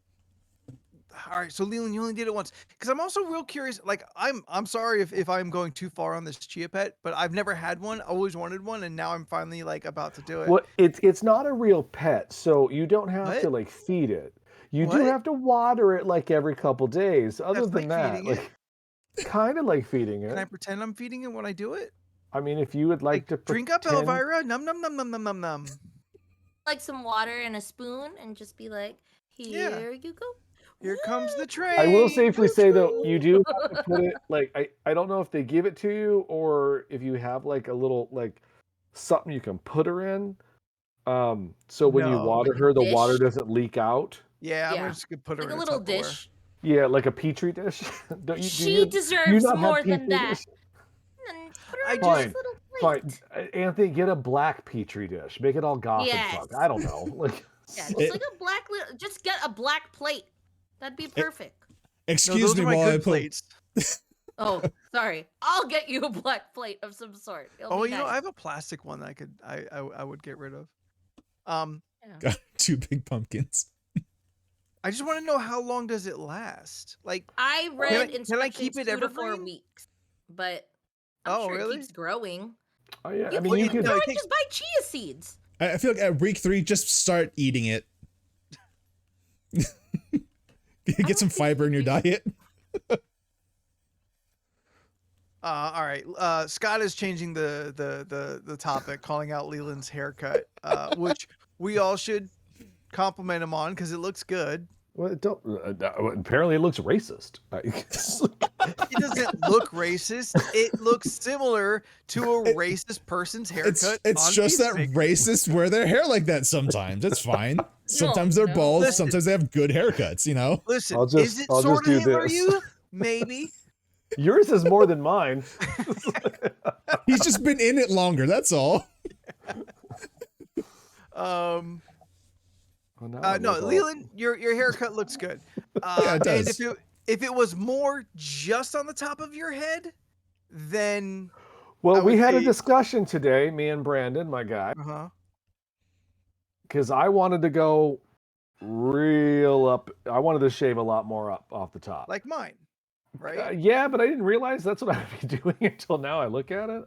all right. So Leland, you only did it once, because I'm also real curious. Like, I'm sorry if I'm going too far on this Chia Pet, but I've never had one. I always wanted one, and now I'm finally like about to do it. Well, it's not a real pet, so you don't have What? to like feed it. You What? do have to water it like every couple days. Other That's than like that, feeding it? like kind of like feeding it. Can I pretend I'm feeding it when I do it? I mean, if you would like to Drink up, pretend- Elvira. Num num num num num num num. Like some water and a spoon and just be like, here you go. Here comes the train. I will safely say though, you do have to put it like I don't know if they give it to you or if you have like a little like something you can put her in. So when you No. water Like a her, the dish? water doesn't leak out. Yeah, I'm Yeah. just gonna put her Like in a little Tupperware. dish. Yeah, like a petri dish. Don't you, do She you- do you deserves not have more than petri that. dish? And put her I in just- this little Fine, plate. Anthony, get a black petri dish. Make it all goth and fuck. Yes. I don't know. Like, Yeah, just It- like a black. Just get a black plate. That'd be perfect. No, Excuse those me are my while I good put. plates. Oh, sorry. I'll get you a black plate of some sort. It'll Oh, be you know, nice. I have a plastic one that I would get rid of. Got 2 big pumpkins. I just want to know, how long does it last? Like, I Can read I instructions keep it 2 to 4 evergreen? weeks, but I'm Oh, sure really? it keeps growing. oh yeah, You I mean, can you even could. No, grow it it, takes- just buy chia seeds. I feel like at week 3, just start eating it. Get some fiber in your diet. all right. Scott is changing the topic, calling out Leland's haircut, which we all should compliment him on because it looks good. Well, apparently it looks racist. It doesn't look racist. It looks similar to a racist person's haircut. It's on just that Peacemaker. racists wear their hair like that sometimes. It's fine. Sometimes they're no. bald. Listen. Sometimes they have good haircuts, you know? Listen, I'll is just- it I'll just sort of do Hitler this. you? Maybe. Yours is more than mine. He's just been in it longer. That's all. Oh, no, No, like, Leland, your haircut looks good. Yeah, it And does. if it was more just on the top of your head, then I Well, we would had a say- discussion today, me and Brandon, my guy, uh-huh. because I wanted to go real up. I wanted to shave a lot more up off the top. Like mine, right? Yeah, but I didn't realize that's what I'd be doing until now. I look at it.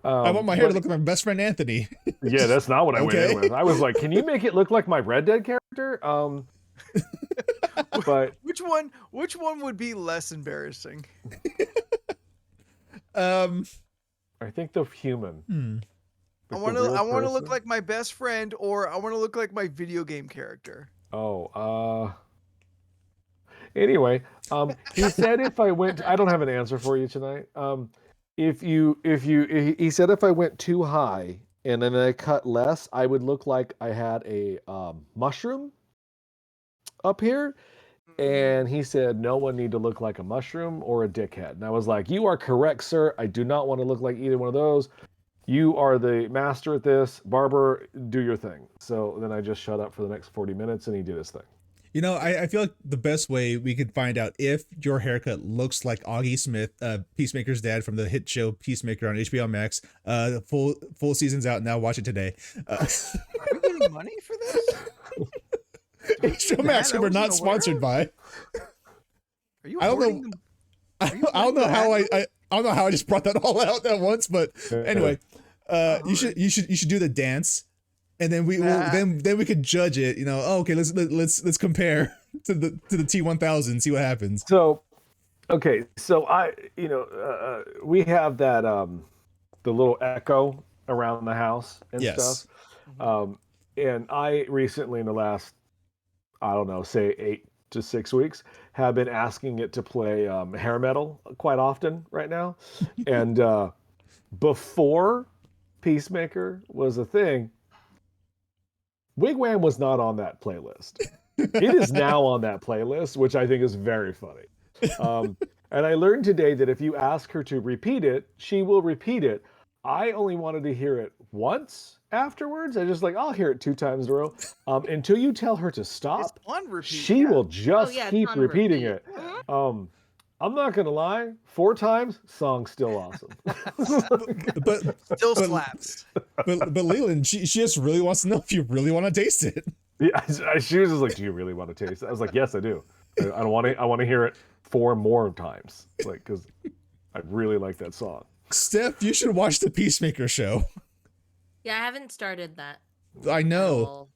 I want my hair to but- look like my best friend Anthony. Yeah, that's not what I Okay. went in with. I was like, can you make it look like my Red Dead character? But Which one would be less embarrassing? Um, I think the human. I like want the to real look person. like my best friend, or I want to look like my video game character. Anyway, he said if I went, I don't have an answer for you tonight. He said if I went too high and then I cut less, I would look like I had a mushroom up here. And he said no one need to look like a mushroom or a dickhead. And I was like, you are correct, sir. I do not want to look like either one of those. you are the master at this. Barber, do your thing. So then I just shut up for the next 40 minutes and he did his thing. You know, I feel like the best way we could find out if your haircut looks like Augie Smith, Peacemaker's dad from the hit show Peacemaker on HBO Max. The full season's out now. Watch it today. Are we getting money for this? HBO Max, we're not sponsored by. Are you? I don't know. I don't know how I don't know how I just brought that all out at once, but anyway, you should do the dance, and then then we could judge it. You know, oh, okay, let's compare to the T1000, see what happens. So, okay, so we have that the little echo around the house and stuff, and I recently in the last, I don't know, say 8 to 6 weeks, have been asking it to play hair metal quite often right now. And before Peacemaker was a thing, Wigwam was not on that playlist. It is now on that playlist, which I think is very funny. And I learned today that if you ask her to repeat it, she will repeat it. I only wanted to hear it once afterwards. I just I'll hear it 2 times in a row. Until you tell her to stop, It's on repeat, she will just keep on repeating repeat. it. I'm not gonna lie, 4 times, song's still awesome. but Still slaps. but Leland, she just really wants to know if you really want to taste it. Yeah, she was just like, "Do you really want to taste it?" I was like, "Yes, I do. I want to hear it 4 more times, because I really like that song." Steph, you should watch the Peacemaker show. Yeah, I haven't started that. I at know. all.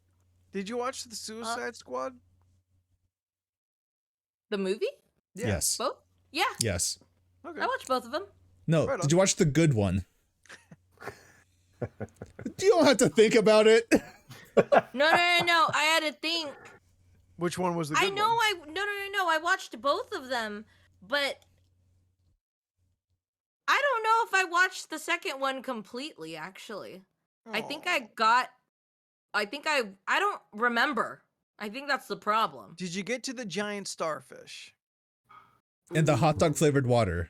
Did you watch the Suicide Squad? The movie? Yeah. Yes. Both? Yeah, Yes. Okay. I watched both of them. No. Right on. Did you watch the good one? You don't have to think about it. No. I had to think. Which one was the good I know. one? No. I watched both of them, but I don't know if I watched the second one completely. Actually, I think I don't remember. I think that's the problem. Did you get to the giant starfish? And the hot dog flavored water.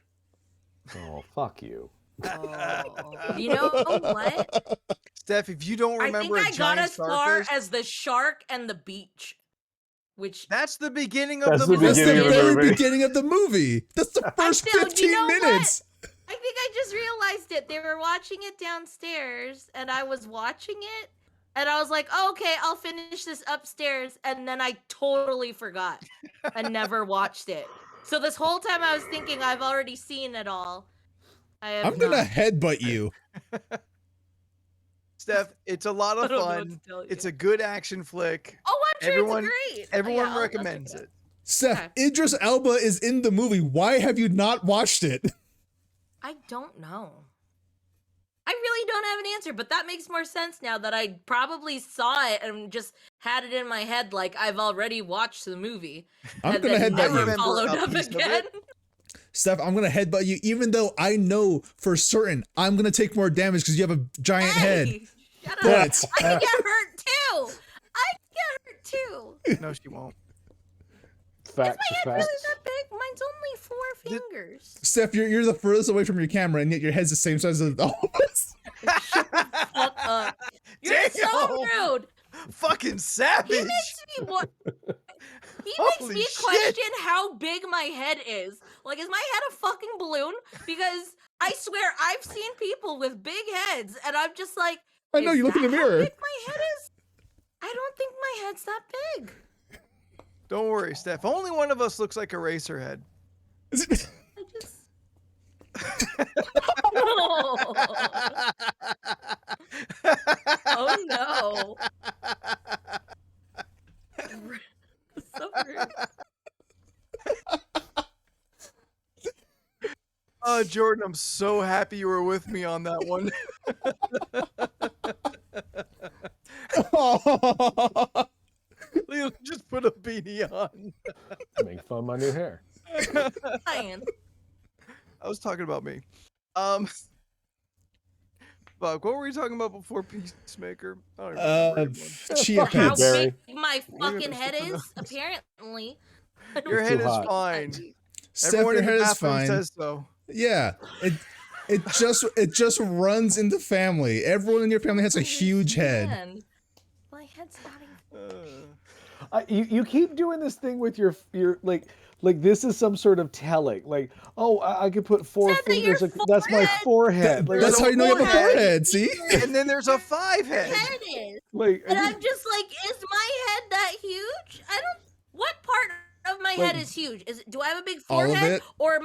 Oh, fuck you. Oh. You know what? Steph, if you don't remember I a think I got giant as far starfish, as the shark and the beach, which that's the beginning of That's the the movie. That's the beginning of the very movie. beginning of the movie. That's the first still- you 15 know what? minutes. I think I just realized it. They were watching it downstairs, and I was watching it, and I was like, oh, okay, I'll finish this upstairs, and then I totally forgot and never watched it. So this whole time I was thinking I've already seen it all. I have I'm gonna not. headbutt you. Steph, it's a lot I of don't know what fun. to tell you. It's a good action flick. Oh, I'm sure everyone- it's great. Everyone Yeah, I'll check recommends out. it. Seth, Okay. Idris Elba is in the movie. Why have you not watched it? I don't know. I really don't have an answer, but that makes more sense now that I probably saw it and just had it in my head like I've already watched the movie. I'm and gonna then headbutt never you. followed a up piece of it. again. Steph, I'm gonna headbutt you, even though I know for certain I'm gonna take more damage because you have a giant head. Hey, shut up. But I can get hurt too. I can get hurt too. No, she won't. Facts, Is my head facts. really that big? Mine's only 4 fingers. Steph, you're the furthest away from your camera, and yet your head's the same size as all of us. Fuck up. You're so Damn. rude. Fucking He savage. makes me what? He Holy makes me shit. question how big my head is. Like, is my head a fucking balloon? Because I swear I've seen people with big heads, and I'm just like, I know, is you look in the that how mirror. big my head is? I don't think my head's that big. Don't worry, Steph. Only one of us looks like a racer head. Is it- I just. Oh, oh no. So rude. Oh, Jordan, I'm so happy you were with me on that one. Leo, just put a beanie on. Make fun of my new hair. Ryan. I was talking about me. Fuck, what were we talking about before Peacemaker? I don't remember anymore. Chia Fuck you, How Pets. Barry. big my fucking head We're gonna- is, apparently. I don't Your head too is hot. fine. Steph, Everyone your in the head is bathroom fine. says so. Yeah. It just runs in the family. Everyone in your family has a huge head. Man, my head's not even. You keep doing this thing with your like this is some sort of telling. Like, oh, I could put 4 Said that your fingers. That's my forehead. Like, That's how you know you have a forehead. See? And then there's a 5 head. Head is. like, And I'm just like, is my head that huge? I don't. What part of my head is huge? Do I have a big All of forehead, it? or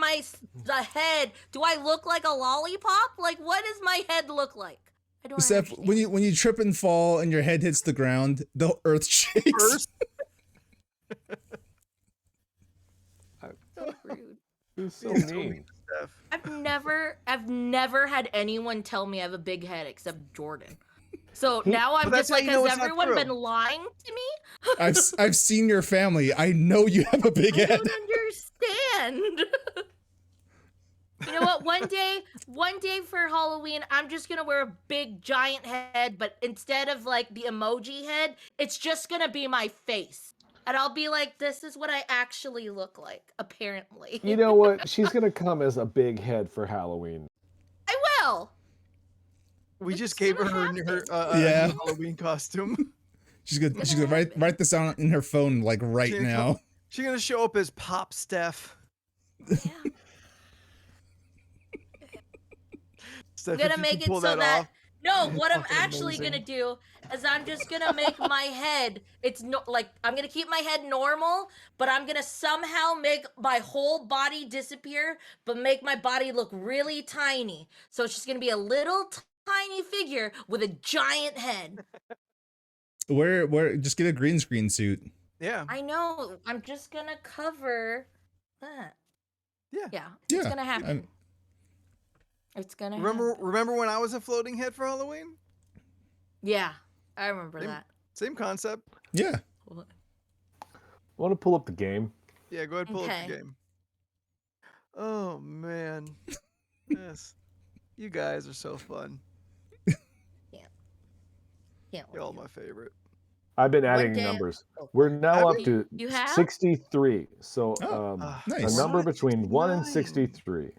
the head? Do I look like a lollipop? Like, what does my head look like? I don't Steph, understand. when you trip and fall and your head hits the ground, the earth shakes. So rude. who's so It's so mean? mean stuff. I've never had anyone tell me I have a big head except Jordan. So now I'm Well, just that's how like, you know has it's not everyone true. been lying to me? I've seen your family. I know you have a big I head. don't understand. You know what? One day for Halloween, I'm just gonna wear a big giant head, but instead of like the emoji head, it's just gonna be my face. And I'll be like, this is what I actually look like, apparently. You know what? She's gonna come as a big head for Halloween. I will. We It's just gave her gonna her Yeah. new Halloween costume. She's gonna write this down in her phone like right She's now. She's gonna show up as Pop Steph. Yeah. Steph, I'm gonna if you make can it pull so that that off. no, what I'm Fucking actually amazing. gonna do is I'm just gonna make my head. It's no like I'm gonna keep my head normal, but I'm gonna somehow make my whole body disappear, but make my body look really tiny. So it's just gonna be a little tiny figure with a giant head. Where just get a green screen suit. Yeah. I know. I'm just gonna cover that. Yeah. Yeah. It's Yeah, gonna happen. It's gonna happen. Remember when I was a floating head for Halloween? Yeah, I remember Same- that. Same concept. Yeah. Want to pull up the game? Yeah, go ahead, pull up Okay. the game. Oh man. Yes. You guys are so fun. Yeah. You're all my favorite. I've been One adding day- numbers. We're now up to You have? 63. So Oh, a nice. number between 1 and 69. 63.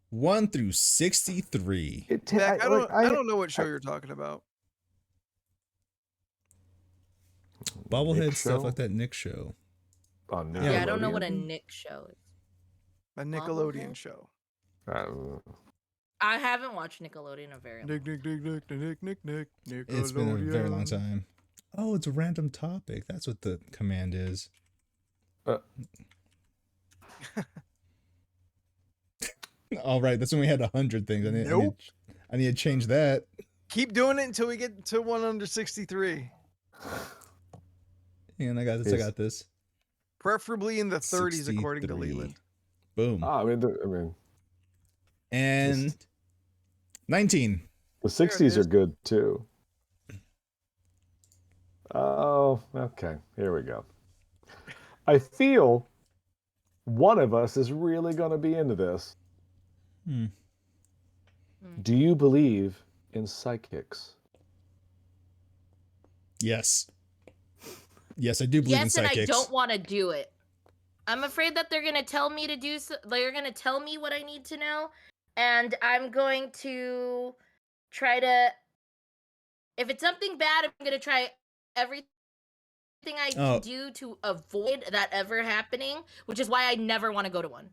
1 through 63. Zach, I don't know what show you're talking about. Bobblehead stuff show? like that Nick show. On Yeah, Yeah, I don't know what a Nickelodeon? Nick show is. A Nickelodeon Bobblehead? show. I haven't watched Nickelodeon in a very long Nick, Nickelodeon. It's been a very long time. Oh, it's a random topic. That's what the command is. All right, that's when we had 100 things. I need to change that. Keep doing it until we get to 1 under 63. And I got this. I got this. Preferably in the 30s, according to 63. Leland. Boom. I mean, And 19. the 60s are good too. Oh, okay. Here we go. I feel one of us is really going to be into this. Hmm. Do you believe in psychics? Yes. Yes, I do believe in Yes, and psychics. I don't want to do it. I'm afraid that they're gonna tell me to do. They're gonna tell me what I need to know, and I'm going to try to. If it's something bad, I'm gonna try everything I can do to avoid that ever happening. Which is why I never want to go to one.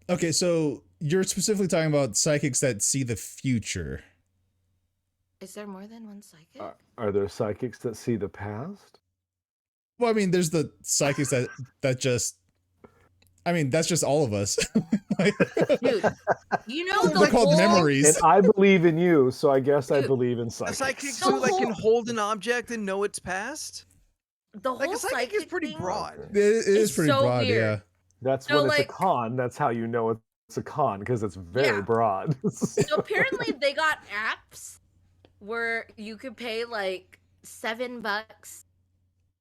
Okay, so you're specifically talking about psychics that see the future. Is there more than one psychic? Are there psychics that see the past? Well, I mean, there's the psychics that just. I mean, that's just all of us. Dude, you know They're the called whole memories. And I believe in you, so I guess I Dude, believe in A psychics. psychic The who like can whole- hold an object and know its past? The Like whole a psychic is pretty thing- broad. It is It's pretty so broad, weird. yeah. That's So, when it's like- a con. That's how you know it's a con, because it's very Yeah. broad. So apparently they got apps where you could pay like $7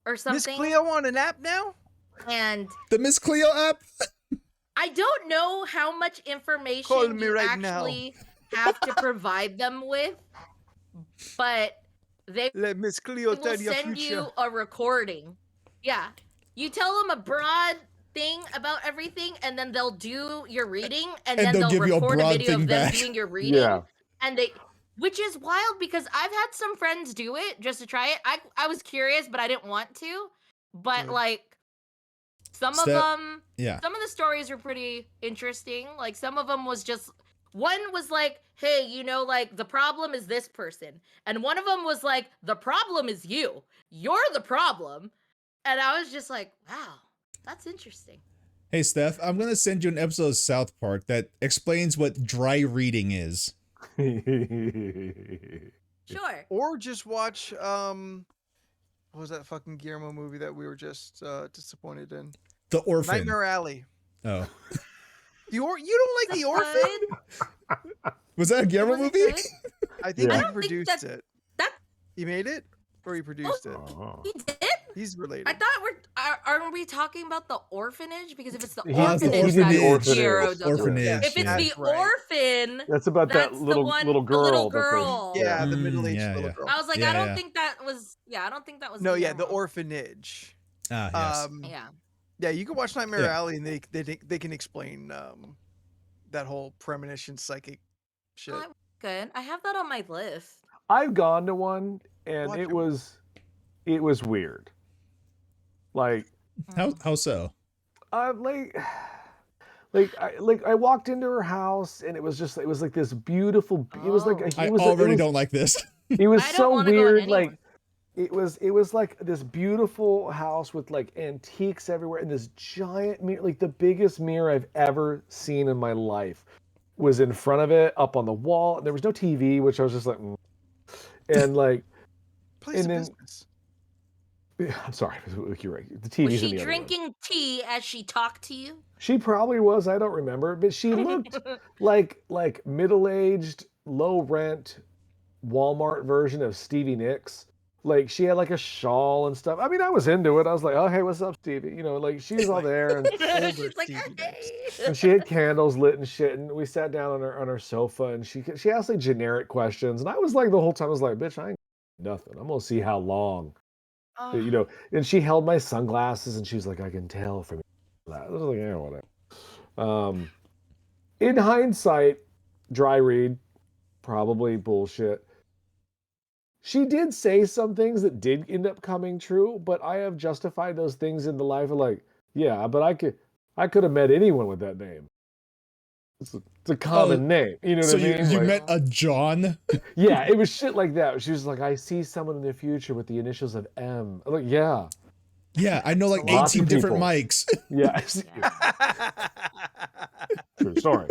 or Miss something. Cleo on an app now? And The Miss Cleo app? I don't know how much information Call me you right now. actually have to provide them with, but they Let Miss Cleo will tell your send future. you a recording. Yeah. You tell them a broad thing about everything, and then they'll do your reading, and And then they'll they'll give you a record a broad video thing of them back. doing your reading. Yeah. And they, which is wild because I've had some friends do it just to try it. I was curious, but I didn't want to. But Good. like some of Step- them, Yeah. some of the stories were pretty interesting. Like some of them was just, one was like, hey, you know, like the problem is this person. And one of them was like, the problem is you. You're the problem. And I was just like, wow, that's interesting. Hey, Steph, I'm going to send you an episode of South Park that explains what dry reading is. Sure. Or just watch what was that fucking Guillermo movie that we were just disappointed in? The Orphan. Nightmare Alley. Oh. You don't like The Orphan? Was that a Guillermo Was it movie? good? I think Yeah. he I don't think produced that- it. that- He made it, or he produced it. Oh. He did? He's related. I thought aren't we talking about the orphanage? Because if it's the He did the orphanage, orphanage. that's Guillermo del Toro. Orphanage, If it's yeah. the That's right. orphan, That's about that's that little the one, little girl. the little that they- girl. Yeah, the Mm, middle-aged yeah, little yeah. girl. I was like, Yeah, I don't yeah. think that was. Yeah, I don't think that was. No, yeah, the Guillermo. orphanage. Ah, yes. Yeah. Yeah, you can watch Nightmare Yeah. Alley, and they can explain that whole premonition psychic shit. Oh, good. I have that on my list. I've gone to one, and Watch it 'em. was weird. Like How so? like I walked into her house, and it was like this beautiful. It was like I it was already it was, don't like this. It was I don't so wanna go in weird. anywhere. Like it was like this beautiful house with like antiques everywhere, and this giant mirror, like the biggest mirror I've ever seen in my life, was in front of it, up on the wall. And there was no TV, which I was just like, and like, Place and of then- business. I'm sorry, you're right. The TV's Was in she the other room. drinking tea as she talked to you? She probably was. I don't remember, but she looked like middle-aged, low-rent Walmart version of Stevie Nicks. Like she had like a shawl and stuff. I mean, I was into it. I was like, "Oh, hey, what's up, Stevie?" You know, like she was all there, and, She's like, Stevie Nicks. hey. and she had candles lit and shit. And we sat down on her sofa, and she asked like generic questions, and I was like the whole time, I was like, "Bitch, I ain't nothing. I'm gonna see how long." Oh, You know, and she held my sunglasses, and she was like, "I can tell from that." I was like, "Yeah, whatever." In hindsight, dry read, probably bullshit. She did say some things that did end up coming true, but I have justified those things in the life of like, yeah, but I could have met anyone with that name. It's a common name, you know what So I mean? you Like, met a John? yeah, it was shit like that. She was like, I see someone in the future with the initials of M. I'm like, yeah, Yeah, I know like Lots of 18 different people. mics. yeah. True story.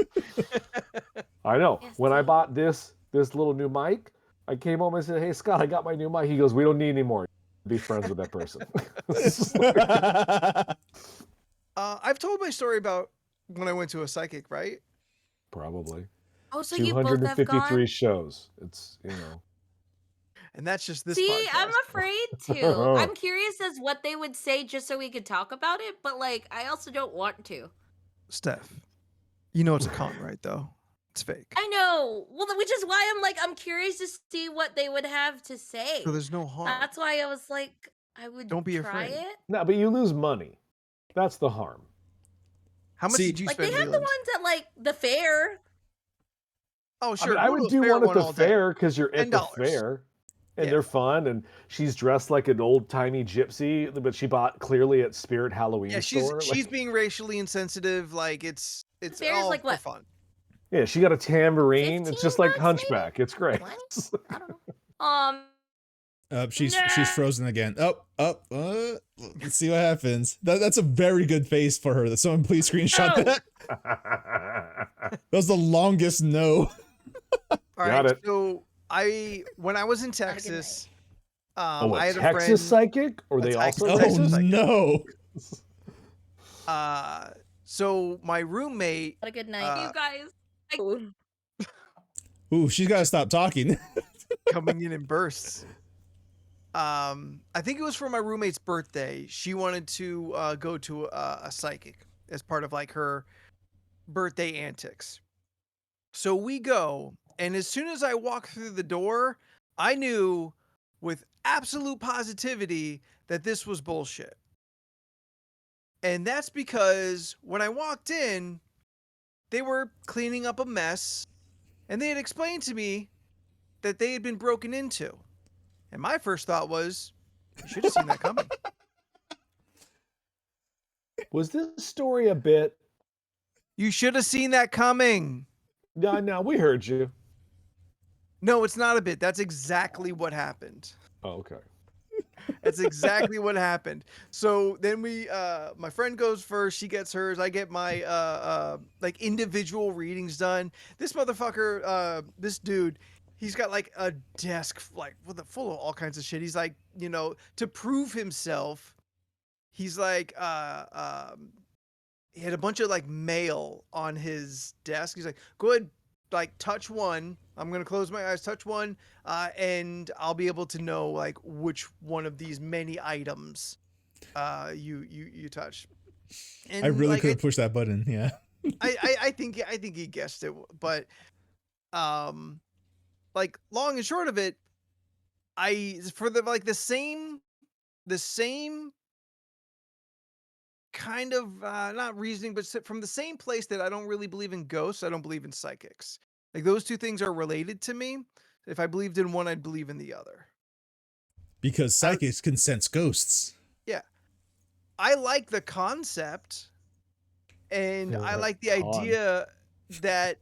I know. Yes, When I dude. bought this little new mic, I came home and said, "Hey Scott, I got my new mic." He goes, "We don't need any more. Be friends with that person." I've told my story about when I went to a psychic, right? Probably. oh, so you both have 253 gone? shows. It's, you know. And that's just this. See, I'm podcast. afraid to. I'm curious as what they would say just so we could talk about it, but like, I also don't want to. Steph, you know it's a con, right? Though it's fake. I know. Well, which is why I'm curious to see what they would have to say. So there's no harm. That's why I was like, I would Don't be try afraid. it. No, but you lose money. That's the harm. How much See- did you Like spend? they have the Leland? ones at like the fair. Oh, I sure. mean, I go to would a do fair one at the all day. fair because you're at the $10. fair. And Yeah. they're fun, and she's dressed like an old-timey gypsy, but she bought clearly at Spirit Halloween Yeah, store. she's Like, being racially insensitive. Like it's Fair's all like for what? fun. yeah, she got a tambourine. It's 15 just like bucks, Hunchback. It's great. 20? I don't know. She's Nah. frozen again. Let's see what happens. That's a very good face for her. That someone please screenshot Oh. that. That was the longest no. All Got right. it. So when I was in Have a good Texas, Oh, I a had a Texas friend. psychic? Or A they Texas- also Oh Texas psychic. no. So my roommate. Have a good night, Uh, you guys. Ooh, she's got to stop talking. coming in bursts. I think it was for my roommate's birthday. She wanted to go to a psychic as part of like her birthday antics. So we go, and as soon as I walk through the door, I knew with absolute positivity that this was bullshit. And that's because when I walked in, they were cleaning up a mess, and they had explained to me that they had been broken into. And my first thought was, you should have seen that coming. Was this story a bit? You should have seen that coming. No, we heard you. No, it's not a bit. That's exactly what happened. Oh, okay. That's exactly what happened. So then my friend goes first. She gets hers. I get my like individual readings done. This motherfucker, this dude, he's got like a desk like full of all kinds of shit. He's like, to prove himself, he's like, he had a bunch of like mail on his desk. He's like, go ahead, like touch one. I'm gonna close my eyes, touch one, and I'll be able to know like which one of these many items you touch. And I really like, could have pushed that button. Yeah. I think he guessed it, but like long and short of it, for the same kind of not reasoning, but from the same place that I don't really believe in ghosts, I don't believe in psychics. Like those two things are related to me. If I believed in one, I'd believe in the other. Because psychics can sense ghosts. Yeah. I like the concept, and I like the idea that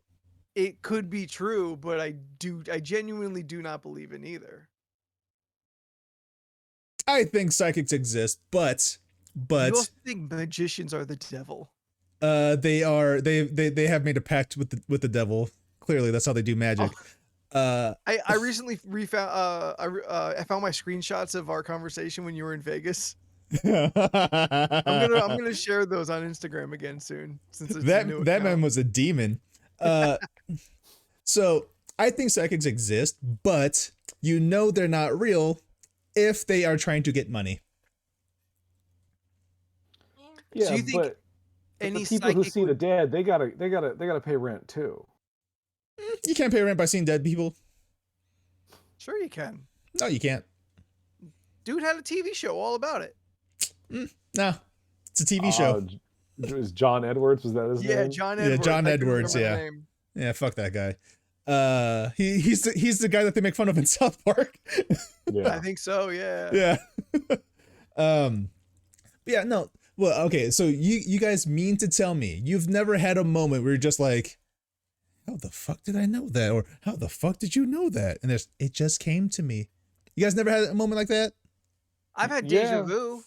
it could be true, but I genuinely do not believe in either. I think psychics exist, but You also think magicians are the devil? they have made a pact with the devil. Clearly, that's how they do magic. I recently found I found my screenshots of our conversation when you were in Vegas. I'm gonna share those on Instagram again soon, since it's a new that account. man was a demon. So I think psychics exist, but they're not real if they are trying to get money. Yeah, So you think but any the people who psychic see the dead, they gotta pay rent too. You can't pay rent by seeing dead people. Sure you can. No, you can't. Dude had a TV show all about it. No, it's a TV show. Was John Edwards? Was that his name? Yeah, John Edwards. Yeah, John I couldn't Edwards. remember the Yeah, name. yeah. Fuck that guy. He's the guy that they make fun of in South Park. Yeah. I think so. Yeah. Yeah. Yeah. No. Well, okay. So you guys mean to tell me you've never had a moment where you're just like, how the fuck did I know that? Or how the fuck did you know that? And it just came to me. You guys never had a moment like that? I've had deja vu.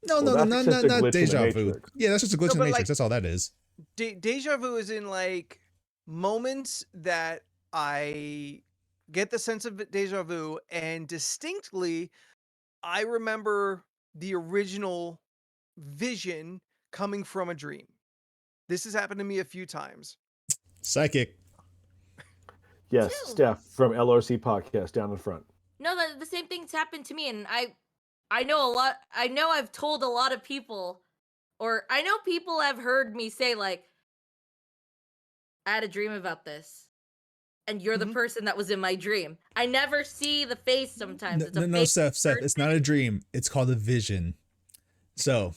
No, Well, not that's just a glitch in the deja vu. Matrix. Yeah, that's just a glitch in the but, Matrix. like, That's all that is. Deja vu is in like moments that I get the sense of deja vu, and distinctly I remember the original vision coming from a dream. This has happened to me a few times. Psychic. Yes, Ew. Steph from LRC podcast down in front. No, the same thing's happened to me, and I know a lot. I know I've told a lot of people, or I know people have heard me say like, I had a dream about this, and you're the person that was in my dream. I never see the face sometimes. It's a No, fake Steph, person. it's not a dream. It's called a vision. So.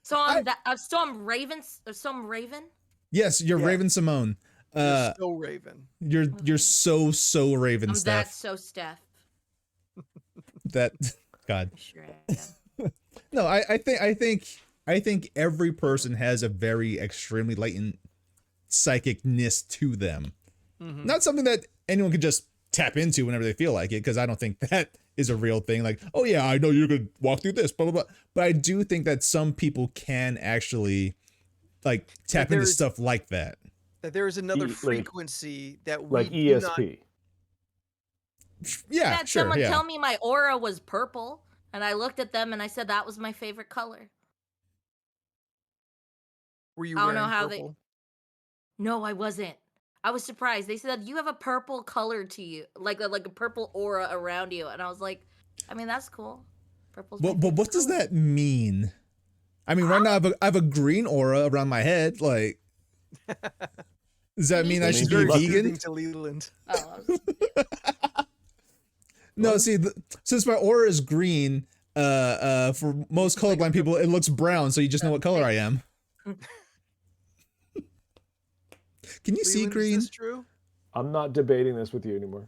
So I'm Raven. So I'm Raven. Yes, you're Yeah. Raven Simone. You're so Raven. You're so Raven, I'm Steph. that so Steph. That God. Sure I am. No, I think every person has a very extremely latent psychicness to them. Mm-hmm. Not something that anyone can just tap into whenever they feel like it, because I don't think that is a real thing. Like, oh yeah, I know you're gonna walk through this, blah blah blah. But I do think that some people can actually like tap into stuff like that. That there is another like- frequency that we Like do not- ESP. Yeah, Had sure. someone Yeah. tell me my aura was purple, and I looked at them and I said that was my favorite color. Were you I don't wearing know how purple? No, I wasn't. I was surprised. They said you have a purple color to you, like a purple aura around you, and I was like, I mean that's cool. Purple's my But favorite what does color. that mean? I mean, right now I have a green aura around my head. Like, does that mean I That should means be you're vegan? Soothing to Leland. Oh, I was- No, see, since my aura is green, for most colorblind people, it looks brown, so you just know what color I am. Can you see Leland, green? Is this true? I'm not debating this with you anymore.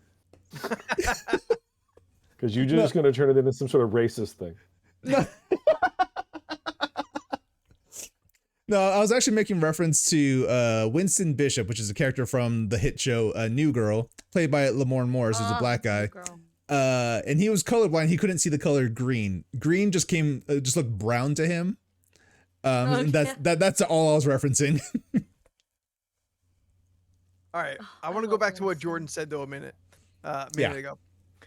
Because you're just going to turn it into some sort of racist thing. No. No, I was actually making reference to Winston Bishop, which is a character from the hit show New Girl, played by Lamorne Morris, who's a black guy. And he was colorblind. He couldn't see the color green. Green just looked brown to him. And that's all I was referencing. All right, I want to go back to what Jordan said though a minute ago.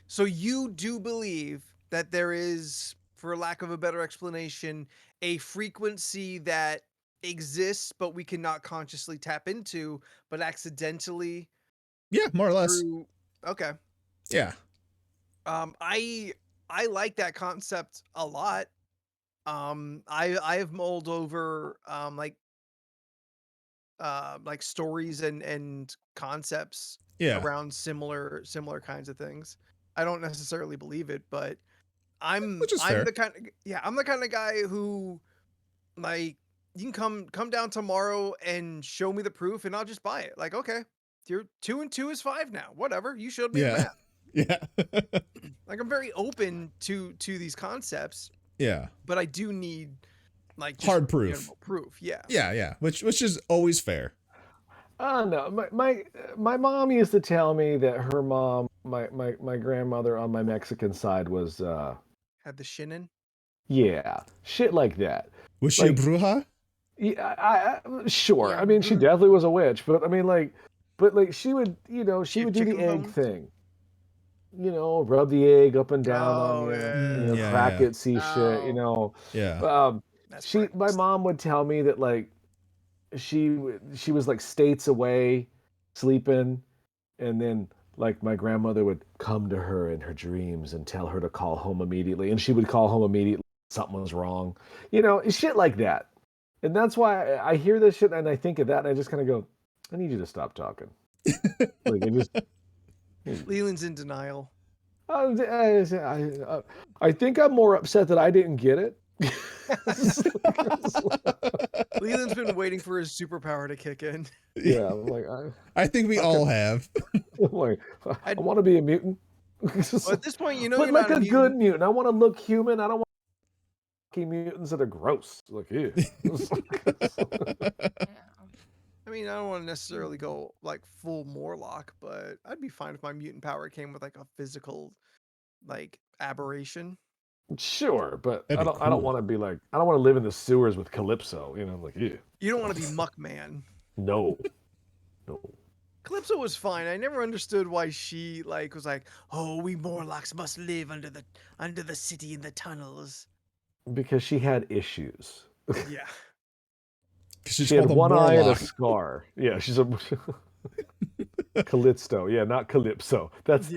So you do believe that there is, for lack of a better explanation, a frequency that exists but we cannot consciously tap into, but accidentally. Yeah, more or less. Okay. Yeah. I like that concept a lot. I have mulled over like stories and concepts around similar kinds of things. I don't necessarily believe it, but I'm the kind of guy who, like, you can come down tomorrow and show me the proof and I'll just buy it. Like, okay, you're 2 and 2 is 5 now. Whatever. You showed me the math. Yeah. Like, I'm very open to these concepts. Yeah. But I do need like just hard proof. Proof. Yeah. Yeah. Which is always fair. No, my mom used to tell me that her mom, my grandmother on my Mexican side was had the shinin. Yeah, shit like that. Was she a bruja? Yeah, sure. Yeah. I mean, she definitely was a witch, but I mean, she would, she would do the egg thing. Rub the egg up and down on you, crack it, see shit, Yeah. My mom would tell me that, like, she was like states away sleeping, and then, like, my grandmother would come to her in her dreams and tell her to call home immediately, and she would call home immediately. Something was wrong, shit like that. And that's why I hear this shit and I think of that and I just kind of go, I need you to stop talking. Leland's in denial. I think I'm more upset that I didn't get it. Leland's been waiting for his superpower to kick in. Yeah, I'm like, I think we all have. I'm like, I want to be a mutant. Well, at this point, but you're like not a good mutant. I want to look human. I don't want mutants that are gross. Like, ew. I mean, I don't want to necessarily go like full Morlock, but I'd be fine if my mutant power came with like a physical, like, aberration. Sure, but I don't want to be like, I don't want to live in the sewers with Calypso. Like, ew. You don't want to be Muckman. No. Calypso was fine. I never understood why she was like, "Oh, we Morlocks must live under the city in the tunnels." Because she had issues. Yeah. She had one eye and a scar. Yeah, she's a Calypso. Yeah, not Calypso. That's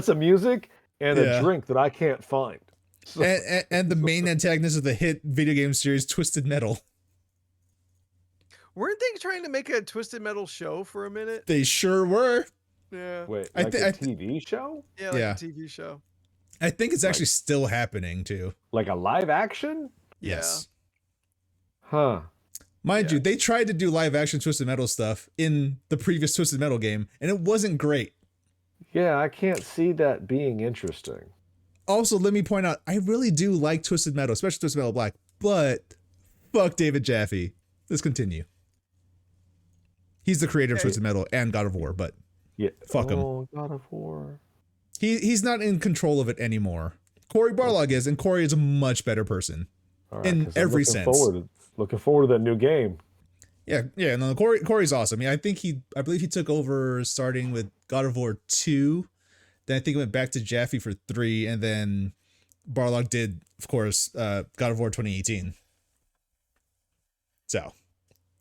a music and a drink that I can't find. So. And the main antagonist of the hit video game series Twisted Metal. Weren't they trying to make a Twisted Metal show for a minute? They sure were. Yeah. Wait, a TV show? Yeah, a TV show. I think it's actually still happening too. Like a live action? Yes. Huh. Mind you, they tried to do live action Twisted Metal stuff in the previous Twisted Metal game, and it wasn't great. Yeah, I can't see that being interesting. Also, let me point out, I really do like Twisted Metal, especially Twisted Metal Black, but fuck David Jaffe. Let's continue. He's the creator of Twisted Metal and God of War, but fuck him. Oh, God of War. He's not in control of it anymore. Cory Barlog is, and Cory is a much better person in every sense. Looking forward to that new game. Yeah. No, Cory's awesome. I believe he took over starting with God of War 2. Then I think it went back to Jaffe for 3, and then Barlog did, of course, God of War 2018. So,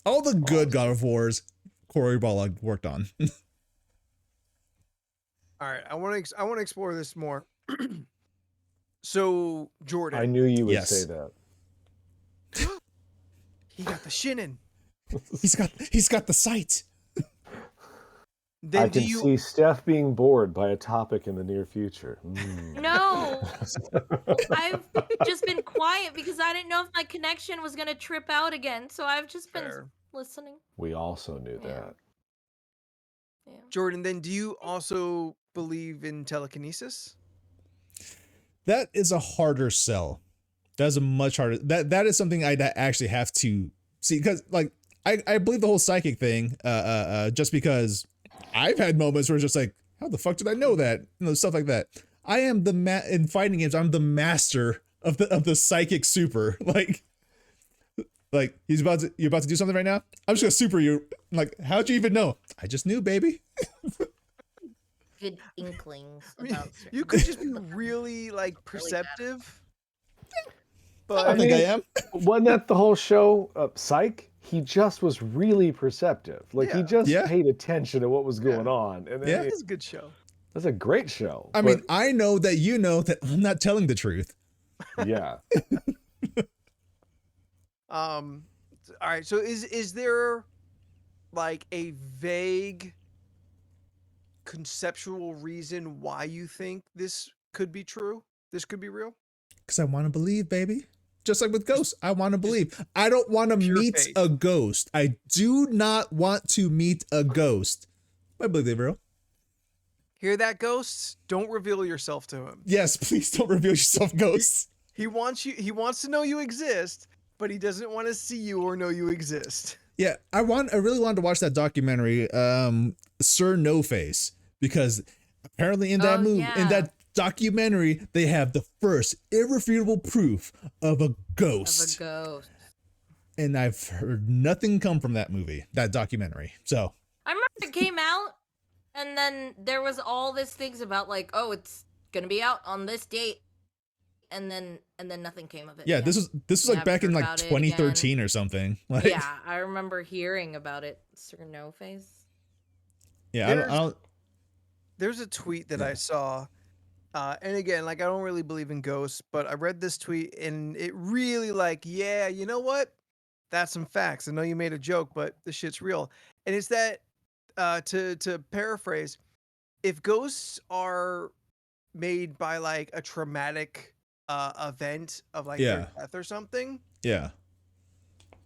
all the good God of Wars, Cory Barlog worked on. All right, I want to explore this more. So, Jordan, I knew you would say that. He got the shinin. He's got the sight. Then I do can you see Steph being bored by a topic in the near future. No, I've just been quiet because I didn't know if my connection was gonna trip out again. So I've just been Fair. listening. We also knew Yeah. that. Yeah. Jordan, then do you also believe in telekinesis? That is a harder sell. That's a much harder. That is something I'd actually have to see, because like I believe the whole psychic thing. Just because I've had moments where it's just like, how the fuck did I know that? You know, stuff like that. I am in fighting games. I'm the master of the psychic super. Like you're about to do something right now. I'm just gonna super you. Like, how'd you even know? I just knew, baby. Good inklings I mean, about certain you could just be things, but really like really bad. perceptive. I But think I mean, am. Wasn't that the whole show? Psych? He just was really perceptive. Like he Yeah. just Yeah. paid attention to what was going Yeah. on. And Yeah. I mean, it's a good show. that's a great show. I mean, I know that you know that I'm not telling the truth. yeah. All right. So is there like a vague conceptual reason why you think this could be true? This could be real? Because I want to believe, baby. Just like with ghosts, I want to believe. I don't want to pure meet faith. a ghost. I do not want to meet a ghost. I believe they're real. Hear that, ghosts? Don't reveal yourself to him. Yes, please don't reveal yourself, ghosts. He wants to know you exist, but he doesn't want to see you or know you exist. Yeah, I really wanted to watch that documentary, Sir No Face, because apparently in that Oh, movie, in yeah. that documentary, they have the first irrefutable proof of a Of a ghost. ghost. And I've heard nothing come from that movie, that documentary. So I remember it came out, and then there was all these things about like, oh, it's gonna be out on this date, and then nothing came of it. yeah, this was like back in Never like about it again. 2013 or something. Like, Yeah, I remember hearing about it. Sir No Face. yeah, I don't. There's a tweet that I saw, and again, like I don't really believe in ghosts, but I read this tweet and it really like, yeah, you know what? That's some facts. I know you made a joke, but this shit's real. And it's that, to paraphrase, if ghosts are made by like a traumatic event of like Yeah. their death or something, Yeah.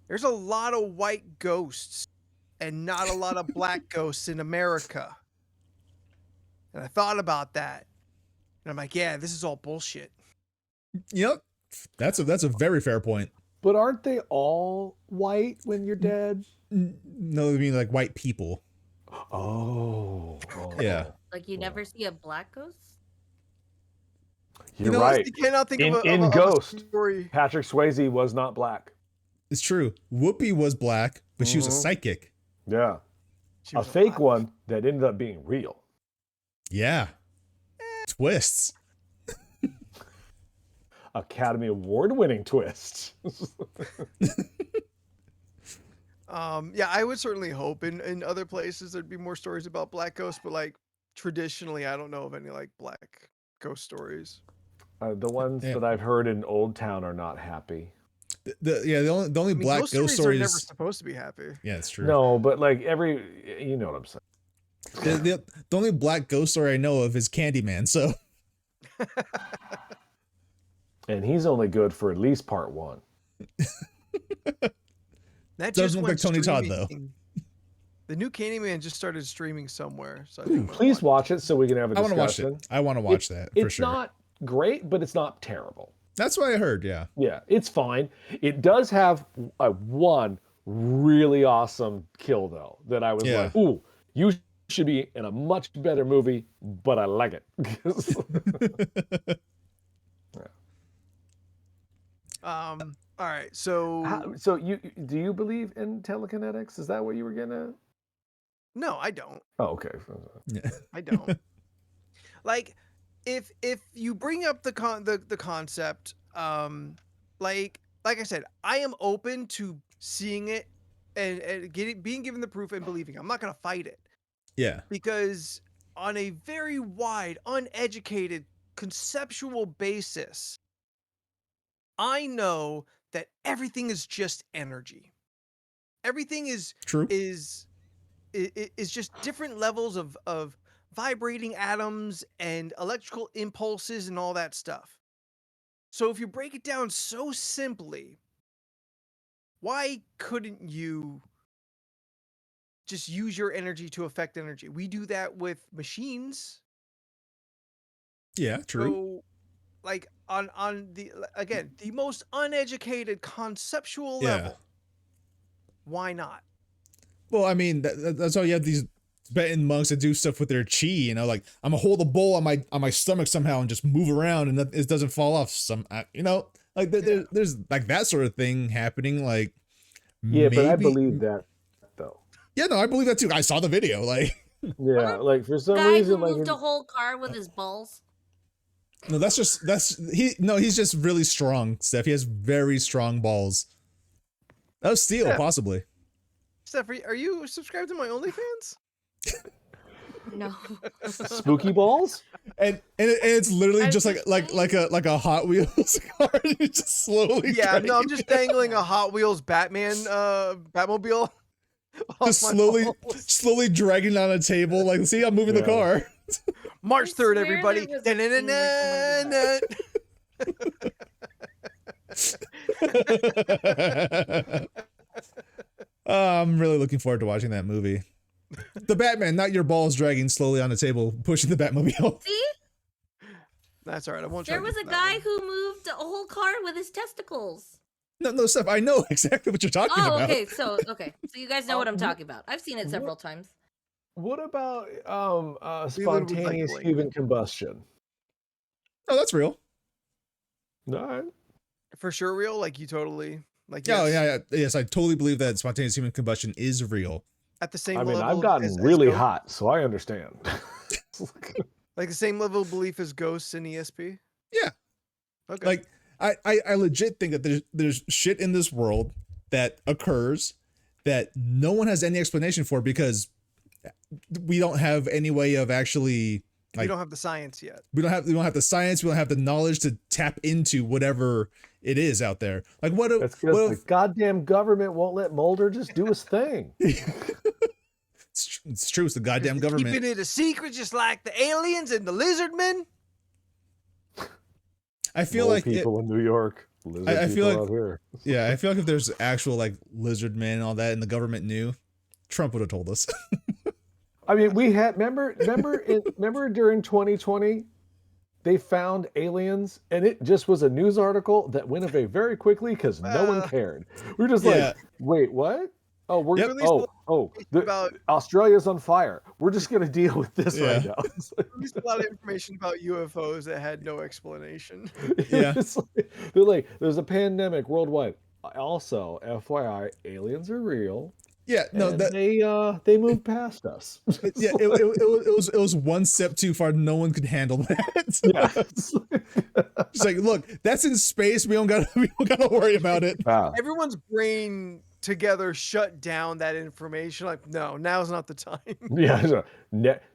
there's a lot of white ghosts and not a lot of black ghosts in America. And I thought about that. And I'm like, yeah, this is all bullshit. Yep. That's a very fair point. But aren't they all white when you're dead? No, I mean like white people. Oh. Yeah. Like you never see a black ghost? You're know, right. You cannot think In of a Ghost, story. Patrick Swayze was not black. It's true. Whoopi was black, but she was a Mhm. psychic. Yeah. She A was fake alive. one that ended up being real. Yeah. Twists. Academy Award winning twist. Yeah, I would certainly hope in other places there'd be more stories about black ghosts, but like traditionally, I don't know of any like black ghost stories. The ones Yeah. that I've heard in Old Town are not happy. The only I mean, black ghost ghost stories are never stories. supposed to be happy. Yeah, it's true. No, but like you know what I'm saying. The only black ghost story I know of is Candyman. So And he's only good for at least part one. That Doesn't just look went like Tony Todd, though. streaming. The new Candyman just started streaming somewhere, so I Ooh, think I'm gonna please watch it so we can have a I want to watch discussion. it. I want to watch that for It's sure. not great, but it's not terrible. That's what I heard. Yeah. Yeah, it's fine. It does have one really awesome kill though that I was Yeah. like, ooh, you should be in a much better movie, but I like it. All right, so So do you believe in telekinetics? Is that what you were gonna? no, I don't. Oh, okay. Yeah. I don't. Like, if you bring up the concept, like I said, I am open to seeing it and being given the proof and believing. I'm not gonna fight it Yeah. because on a very wide, uneducated, conceptual basis, I know that everything is just energy. Everything is True. is just different levels of vibrating atoms and electrical impulses and all that stuff. So if you break it down so simply, why couldn't you just use your energy to affect energy? We do that with machines. Yeah, true. So, like on the again, the most uneducated conceptual Yeah. level, why not? Well, I mean, that's why you have these Tibetan monks that do stuff with their chi. You know, like I'm gonna hold a bowl on my stomach somehow and just move around, and it doesn't fall off. You know, like there's like that sort of thing happening. Like, Yeah, maybe, but I believe that though. Yeah, no, I believe that too. I saw the video. Like, Yeah, like for some Guy reason, who like moved a whole car with his balls. no, he's just really strong, Steph. He has very strong balls. That was steel, Yeah. possibly. Steph, are you subscribed to my OnlyFans? No. spooky balls. And it's literally I'm just just like a Hot Wheels car. And it's just slowly. Yeah, dragging no, I'm just dangling a Hot Wheels Batman Batmobile. off just my balls. slowly dragging on a table. Like, see, I'm moving the Yeah. car. March I 3rd, swear everybody. there was a scene where someone did I'm really looking forward to watching that movie. The Batman, not your balls dragging slowly on the table, pushing the Batmobile. See? That's all right. I won't try There to was get a to that guy one. who moved a whole car with his testicles. No, Steph, I know exactly what you're talking Oh, about. okay. So you guys know what I'm talking about. I've seen it several times. What about We would like spontaneous blank. human combustion? Oh, that's real. All right. For sure real? Like you totally like Oh, yes, yes, I totally believe that spontaneous human combustion is real. at the same I mean, level I've gotten as really ghosts? hot, so I understand. Like the same level of belief as ghosts in ESP? Yeah. Okay. Like, I legit think that there's shit in this world that occurs that no one has any explanation for because we don't have any way of actually we like don't have the science yet. we don't have the science, we don't have the knowledge to tap into whatever it is out there. Like what if, That's because the goddamn government won't let Mulder just do his thing. it's true, it's the goddamn government. Keeping it a secret just like the aliens and the lizard men? I feel Mole like people in New York. Lizard I feel people like- out here. yeah, I feel like if there's actual like lizard men and all that and the government knew, Trump would have told us. I mean, we had remember during 2020, they found aliens, and it just was a news article that went away very quickly because no one cared. We were just Yeah. like, wait, what? Oh, we're Yep. About Australia's on fire. We're just gonna deal with this Yeah. right now. It's like- released a lot of information about UFOs that had no explanation. Yeah. It's like, they're like, there's a pandemic worldwide. Also, FYI, aliens are real. Yeah, no, and that they moved past us. yeah, it was one step too far. No one could handle that. Yeah. It's like, look, that's in space. We don't gotta worry about it. Everyone's brain together shut down that information. Like, no, now's not the time. Yeah. So,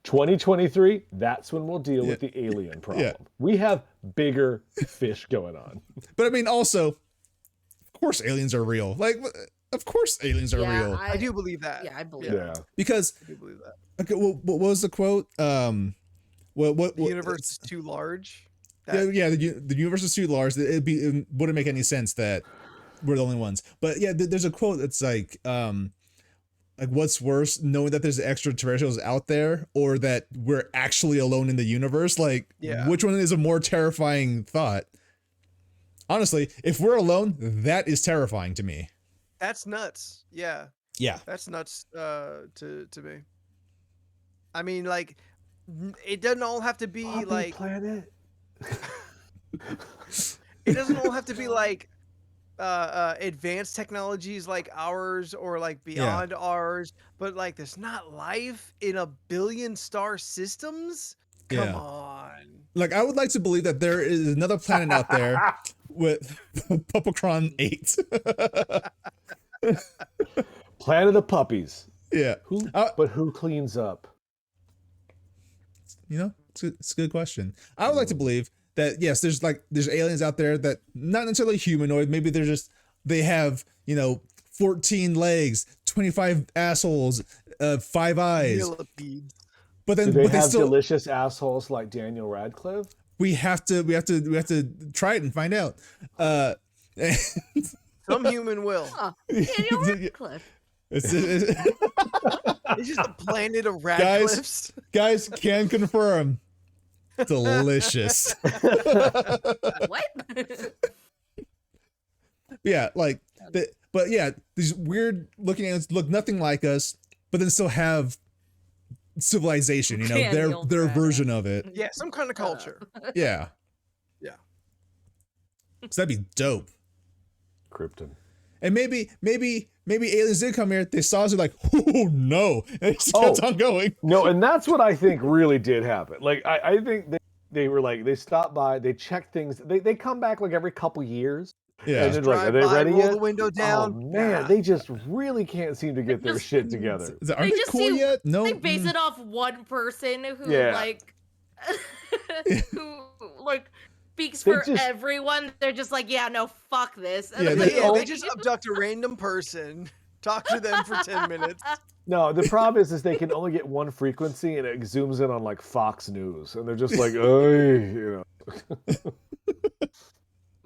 2023, that's when we'll deal with the alien problem. Yeah. We have bigger fish going on. But I mean, also, of course, aliens are real. Like, of course, aliens are Yeah, real. I do believe that. Yeah, I believe Yeah. Because I do believe that. okay, well, what was the quote? What The universe is too large. Yeah, the universe is too large. It wouldn't make any sense that we're the only ones. But yeah, there's a quote that's like what's worse, knowing that there's extraterrestrials out there, or that we're actually alone in the universe? Like, Yeah. which one is a more terrifying thought? Honestly, if we're alone, that is terrifying to me. That's nuts. Yeah, Yeah, that's nuts to me. I mean, like, it doesn't all have to be Poppy like planet. it doesn't all have to be like advanced technologies like ours or like beyond ours, but like there's not life in a billion star systems. Come Yeah. on. like I would like to believe that there is another planet out there with Pupacron 8. Planet of the puppies. Yeah, But who cleans up? you know, it's a good question. I would like to believe that yes, there's aliens out there that not necessarily humanoid. Maybe they have 14 legs, 25 assholes, 5 eyes. Millipedes. But then, Do they but they have still. delicious assholes like Daniel Radcliffe? We have to try it and find out. Some human will. Oh, Daniel Radcliffe. It's It's just a planet of Radcliffes. guys can confirm. Delicious. What? Yeah, like but yeah, these weird looking aliens look nothing like us, but then still have civilization, Daniel their Radcliffe. version of it. Yeah, some kind of culture. Yeah. Yeah. So that'd be dope. Krypton. And maybe aliens did come here, they saw us, they're like, oh no, and they just kept on going. No, and that's what I think really did happen. Like, I think they were like, they stopped by, they checked things. They come back like every couple years. Yeah. And they're like, are they Drive by, ready roll yet? the window down. Oh, man, they just really can't seem to get their Just- shit together. Are They they just cool see- yet? No. They base it off one person who Yeah. like who like speaks They for just- everyone. They're just like, yeah, no, fuck this. And Yeah, I'm they- like, Yeah, they okay. just abduct a random person, talk to them for 10 minutes. No, the problem is they can only get one frequency and it zooms in on like Fox News. And they're just like, oh,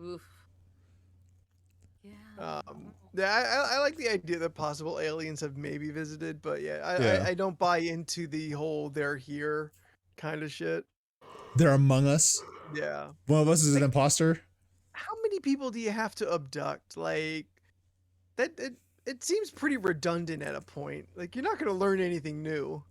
Oof. Yeah. Yeah, I like the idea that possible aliens have maybe visited, but yeah, Yeah. I don't buy into the whole they're here kind of shit. They're among us. Yeah. One of us is an imposter. How many people do you have to abduct? Like, that it seems pretty redundant at a point. Like, you're not going to learn anything new.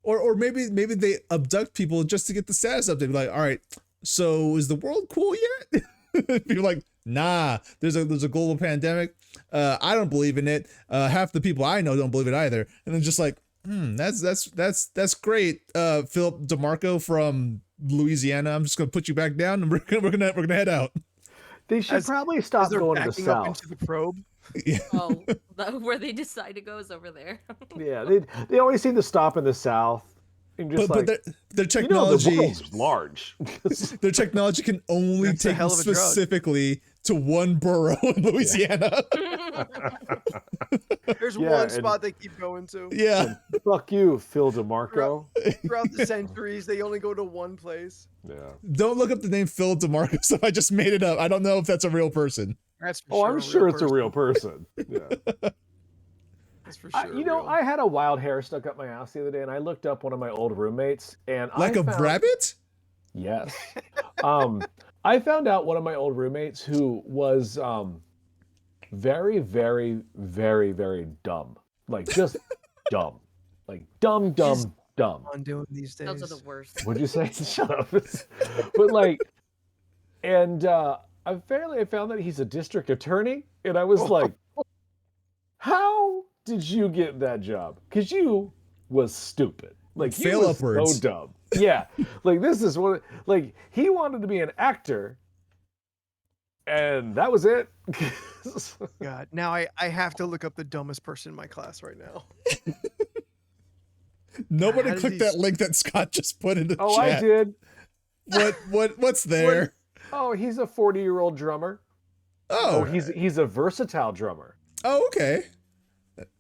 Or maybe they abduct people just to get the status update. Like, all right, so is the world cool yet? People are like, nah, there's a global pandemic. I don't believe in it. Half the people I know don't believe it either. And then just like, that's great. Philip DeMarco from Louisiana. I'm just gonna put you back down and we're gonna head out. They should As- probably As stop they're going to the backing up south. into the probe. Yeah. Oh, where they decide to go is over there. Yeah, they always seem to stop in the south. And just But like, their the technology world's large. their technology can only That's a take hell them of a drug. specifically to one borough in Louisiana. There's Yeah, one and- spot they keep going to. Yeah. Fuck you, Phil DeMarco. Throughout the centuries, they only go to one place. Yeah. Don't look up the name Philip DeMarco stuff. I just made it up. I don't know if that's a real person. That's for Oh, sure. I'm sure it's a person. real person. Yeah. That's for sure. You know, real. I had a wild hair stuck up my ass the other day, and I looked up one of my old roommates, and Like I a found, rabbit? Yes. I found out one of my old roommates who was very, very, very, very dumb. Like just dumb. Like dumb. on doing these days. Those are the worst. What'd you say? Shut up. But like, and apparently I found that he's a district attorney, and I was like, how did you get that job? Because you was stupid. Like you Fail was upwards. so dumb. Yeah. Like this is what like he wanted to be an actor, and that was it. God, now I have to look up the dumbest person in my class right now. Nobody How did clicked these- that link that Scott just put in the Oh, chat. I did. What's there? Oh, he's a 40-year-old drummer. Oh, He's a versatile drummer. oh, okay.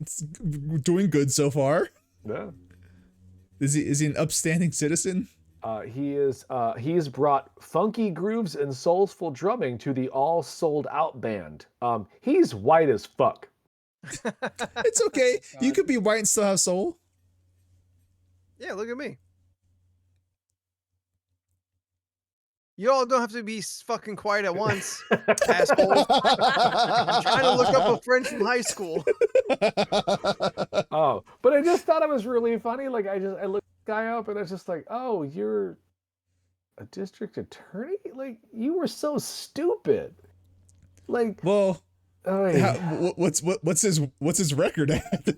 It's doing good so far. Yeah. Is he an upstanding citizen? He's brought funky grooves and soulful drumming to the all sold out band. He's white as fuck. It's okay. You could be white and still have soul. Yeah, look at me. You all don't have to be fucking quiet at once, asshole. I'm trying to look up a friend from high school. Oh, but I just thought it was really funny. Like I looked the guy up and I was just like, oh, you're a district attorney? Like you were so stupid. Like, Well, oh, what's his record at?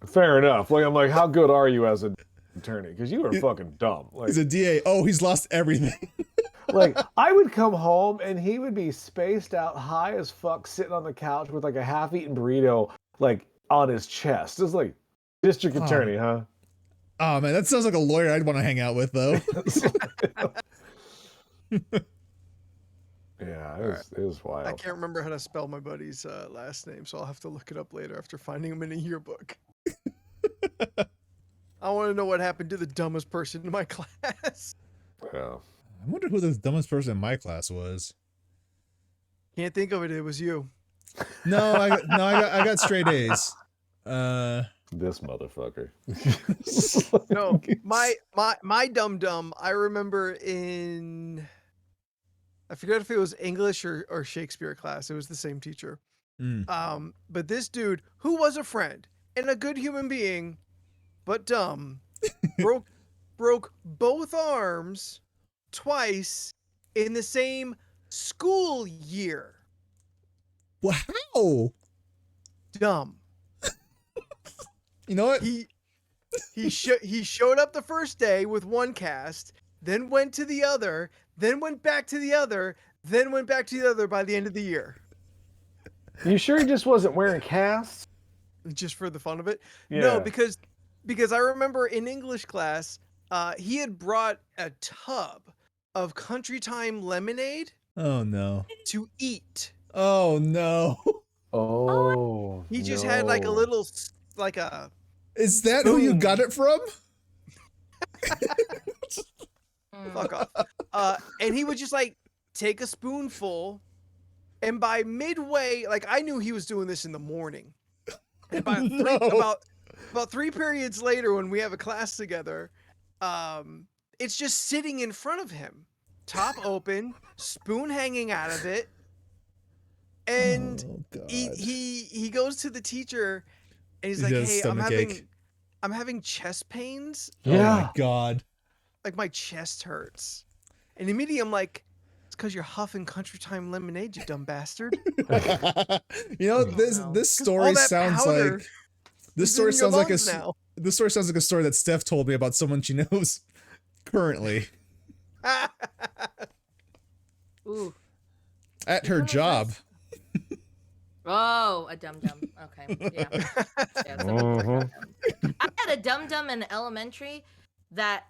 fair enough. Like I'm like, how good are you as an attorney? Because you were fucking dumb. Like, He's a DA. Oh, he's lost everything. like I would come home and he would be spaced out high as fuck sitting on the couch with like a half-eaten burrito like on his chest. It's like district attorney, huh? Oh man, that sounds like a lawyer I'd want to hang out with though. Yeah, it was wild. I can't remember how to spell my buddy's last name, so I'll have to look it up later after finding him in a yearbook. I want to know what happened to the dumbest person in my class. Yeah. I wonder who the dumbest person in my class was. Can't think of it. It was you. No, I got straight A's. This motherfucker. No, my dum-dum, I remember in, I forget if it was English or Shakespeare class. It was the same teacher. But this dude, who was a friend and a good human being, but dumb, broke both arms twice in the same school year. Wow. Dumb. You know what? He showed up the first day with one cast, then went to the other, then went back to the other, then went back to the other by the end of the year. You sure he just wasn't wearing casts? Just for the fun of it? Yeah. No, because I remember in English class, he had brought a tub of Country Time lemonade Oh no. to eat. Oh no. Oh. He just had like a little, like a. Is that who you got it from? Fuck off. And he would just like take a spoonful, and by midway, like I knew he was doing this in the morning. And by about 3 periods later, when we have a class together, it's just sitting in front of him, top open, spoon hanging out of it, and he goes to the teacher, and he's like, "Hey, I'm having chest pains. Yeah. Oh my god. Like my chest hurts." And immediately I'm like, "It's because you're huffing Country Time lemonade, you dumb bastard." You know, this story sounds like this story sounds like a story that Steph told me about someone she knows currently. Ooh. At her job. Oh, a dum-dum. Okay, yeah. I had a dum-dum in elementary that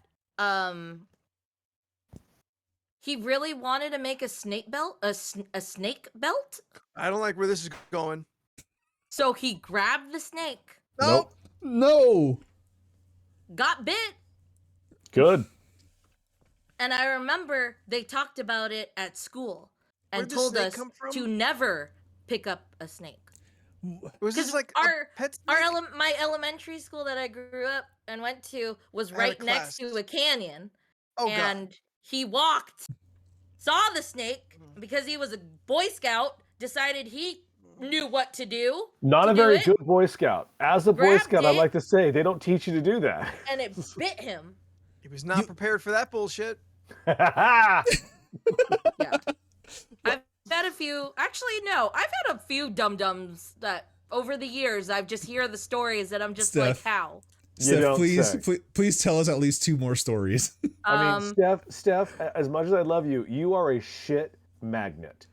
he really wanted to make a snake belt, a snake belt. I don't like where this is going. So he grabbed the snake. Nope. No. Got bit. Good. And I remember they talked about it at school and told us to never pick up a snake. Was this like my elementary school that I grew up and went to was right next to a canyon. Oh, and he walked, saw the snake because he was a Boy Scout, decided he knew what to do. Not a very good Boy Scout. As a Boy Scout, I'd like to say they don't teach you to do that. And it bit him. He was not prepared for that bullshit. Yeah. I've had a few. Actually, no. I've had a few dum-dums that over the years I've just hear the stories and I'm just like, how? Steph, please tell us at least 2 more stories. I mean, Steph, as much as I love you, you are a shit magnet.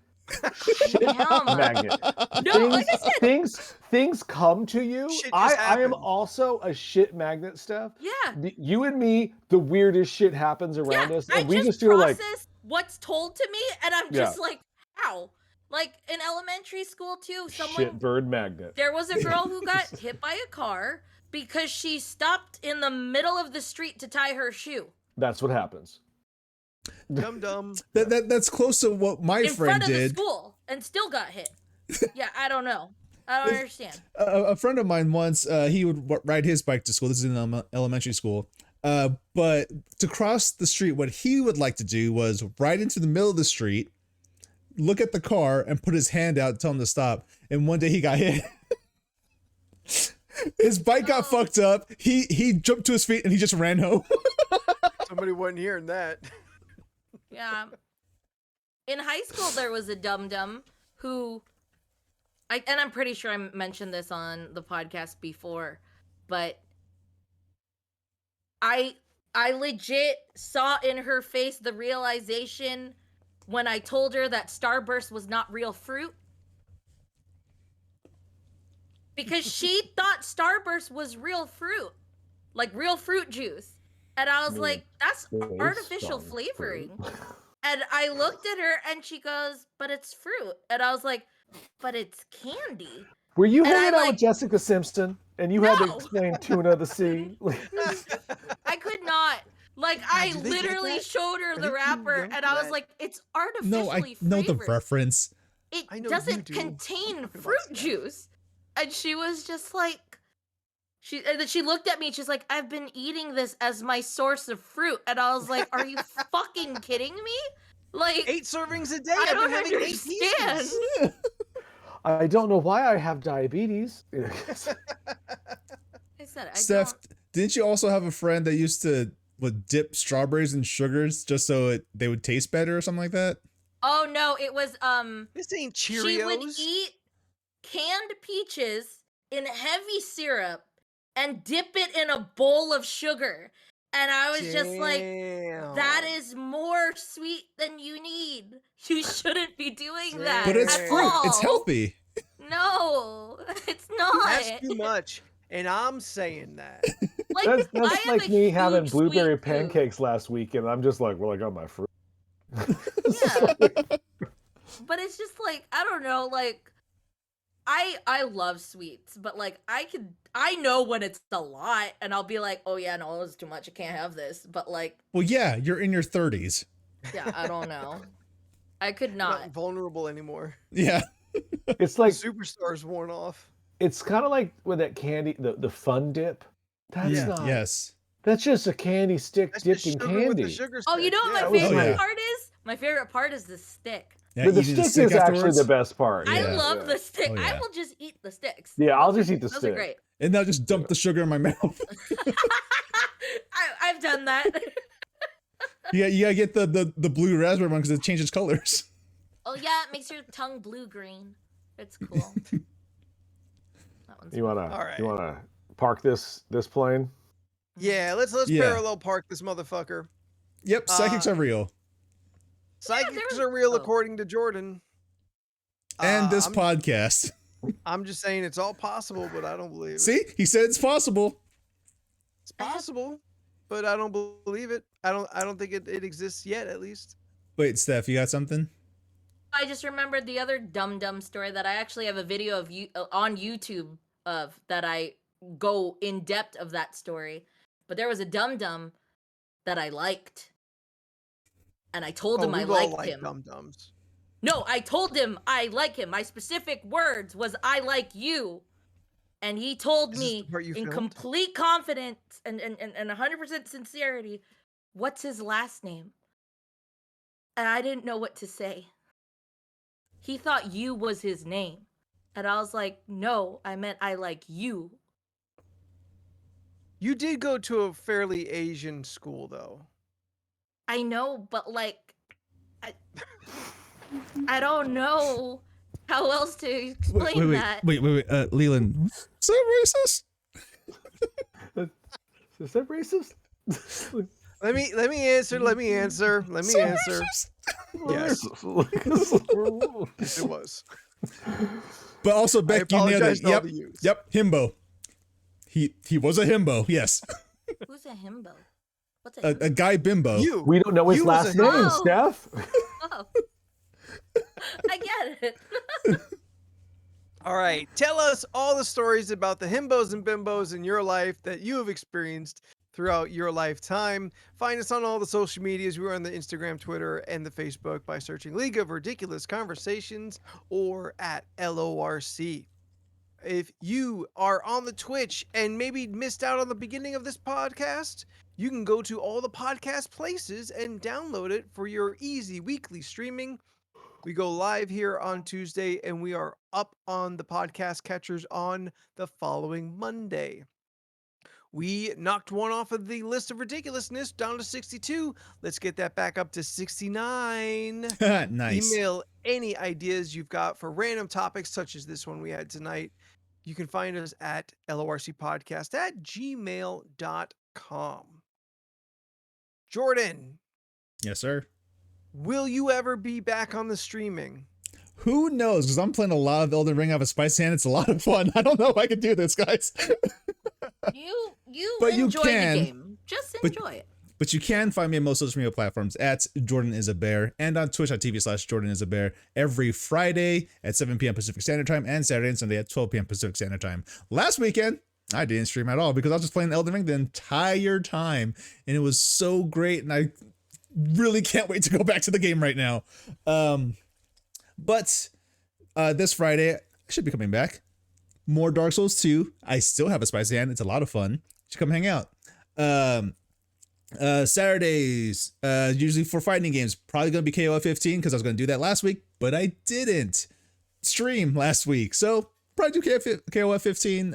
Shit magnet. No, like I said, things come to you. I am also a shit magnet, Steph. Yeah. You and me, the weirdest shit happens around us, and we just do like what's told to me, and I'm just like, how? Like in elementary school too, shit bird magnet. There was a girl who got hit by a car because she stopped in the middle of the street to tie her shoe. That's what happens. Dumb. That's close to what my friend did. In front of the school and still got hit. Yeah, I don't know. I don't understand. A friend of mine once, he would ride his bike to school. This is in elementary school. But to cross the street, what he would like to do was ride into the middle of the street, look at the car, and put his hand out, tell him to stop. And one day he got hit. His bike got fucked up. He jumped to his feet and he just ran home. Somebody wasn't hearing that. Yeah. In high school, there was a dum-dum who, and I'm pretty sure I mentioned this on the podcast before, but I legit saw in her face the realization when I told her that Starburst was not real fruit. Because she thought Starburst was real fruit, like real fruit juice. And I was like, that's artificial flavoring. And I looked at her and she goes, but it's fruit. And I was like, but it's candy. Were you And I, hanging out like- with Jessica Simpson and you had to No. explain tuna of the sea? I could not. Like, God, I do they get literally that? showed her Are the they too wrapper, young and for I was that? like, it's No, artificially I know the flavored. reference. It I know you doesn't do. contain I'm talking about fruit Steph. juice. And she was just like, and then she looked at me and she's like, I've been eating this as my source of fruit. And I was like, are you fucking kidding me? Like, 8 servings a day. I I've been don't having 8 understand. pieces. I don't know why I have diabetes. I said, I Steph, don't. didn't you also have a friend that used to dip strawberries in sugars just so they would taste better or something like that? Oh no, it was This ain't she Cheerios. would eat canned peaches in heavy syrup and dip it in a bowl of sugar. And I was just like, that Damn. is more sweet than you need. You shouldn't be doing that. But it's at fruit. It's all. healthy. No, it's not. That's too much. And I'm saying that. Like, That's I am like a me having huge blueberry sweet tooth. pancakes last week, and I'm just like, well, I got my fruit. Yeah. But it's just like, I don't know, like, I love sweets, but like I know when it's a lot, and I'll be like, oh yeah, no, it's too much, I can't have this. But like, Well, yeah, you're in your 30s. yeah, I don't know. I could I'm not. not vulnerable anymore. Yeah. It's The like superstar's worn off. it's kind of like with that candy, the fun dip. That's Yeah. not. Yes. That's just a candy stick That's dipped just in sugar with candy. the sugar Oh, you stick. know what Yeah, my it was favorite Oh, yeah. part is? My favorite part is the stick. Yeah, But the eating stick is actually afterwards. the best part. I Yeah. love the stick. Oh, I yeah. will just eat the sticks. Yeah, I'll Those just are- eat the Those stick. are great. And now just dump the sugar in my mouth. I've done that. Yeah, you gotta get the blue raspberry one because it changes colors. Oh yeah, it makes your tongue blue-green. It's cool. That one's You wanna All right. you wanna park this plane? Yeah, let's Yeah. parallel park this motherfucker. Yep, psychics are real. Psychics was- are real oh. according to Jordan. And this I'm, podcast. I'm just saying it's all possible, but I don't believe it. See, he said it's possible. It's possible, but I don't believe it. I don't think it exists yet, at least. Wait, Steph, you got something? I just remembered the other dumb story that I actually have a video of on YouTube of that I go in depth of that story. But there was a dum that I liked, and I told him I we've all liked liked him. dum-dums. No, I told him I like him. My specific words was I like you. And he told Is this me the part you in filmed? complete confidence and 100% sincerity, what's his last name? And I didn't know what to say. He thought you was his name. And I was like, no, I meant I like you. You did go to a fairly Asian school, though. I know, but like, I don't know how else to explain that. wait, Leland, is that racist? Is that racist? Let me answer. Let me answer. So answer. racist? Yes, it was. But also, I Beck, you nailed apologize it. to all Yep, the youths. yep, himbo. He was a himbo, yes. Who's a himbo? What's a himbo? A guy bimbo. You. We don't know his You was last a- name, Oh. Steph. Oh. I get it. All right. Tell us all the stories about the himbos and bimbos in your life that you have experienced throughout your lifetime. Find us on all the social medias. We're on the Instagram, Twitter, and the Facebook by searching League of Ridiculous Conversations or at LORC. If you are on the Twitch and maybe missed out on the beginning of this podcast, you can go to all the podcast places and download it for your easy weekly streaming. We go live here on Tuesday and we are up on the podcast catchers on the following Monday. We knocked one off of the list of ridiculousness down to 62. Let's get that back up to 69. Nice. Email any ideas you've got for random topics such as this one we had tonight. You can find us at lorcpodcast@gmail.com. Jordan, Yes, sir. will you ever be back on the streaming? Who knows? Because I'm playing a lot of Elden Ring off a spice hand. It's a lot of fun. I don't know if I can do this, guys. You But you enjoy can. the game. Just But- enjoy it. But you can find me on most social media platforms at Jordan is a Bear and on twitch.tv/Jordan is a Bear every Friday at 7 p.m. Pacific Standard Time and Saturday and Sunday at 12 p.m. Pacific Standard Time. Last weekend, I didn't stream at all because I was just playing Elden Ring the entire time, and it was so great, and I really can't wait to go back to the game right now. But this Friday, I should be coming back. More Dark Souls 2. I still have a spicy hand. It's a lot of fun. You should come hang out. Saturdays, usually for fighting games, probably going to be KOF 15 because I was going to do that last week, but I didn't stream last week. So probably do KOF 15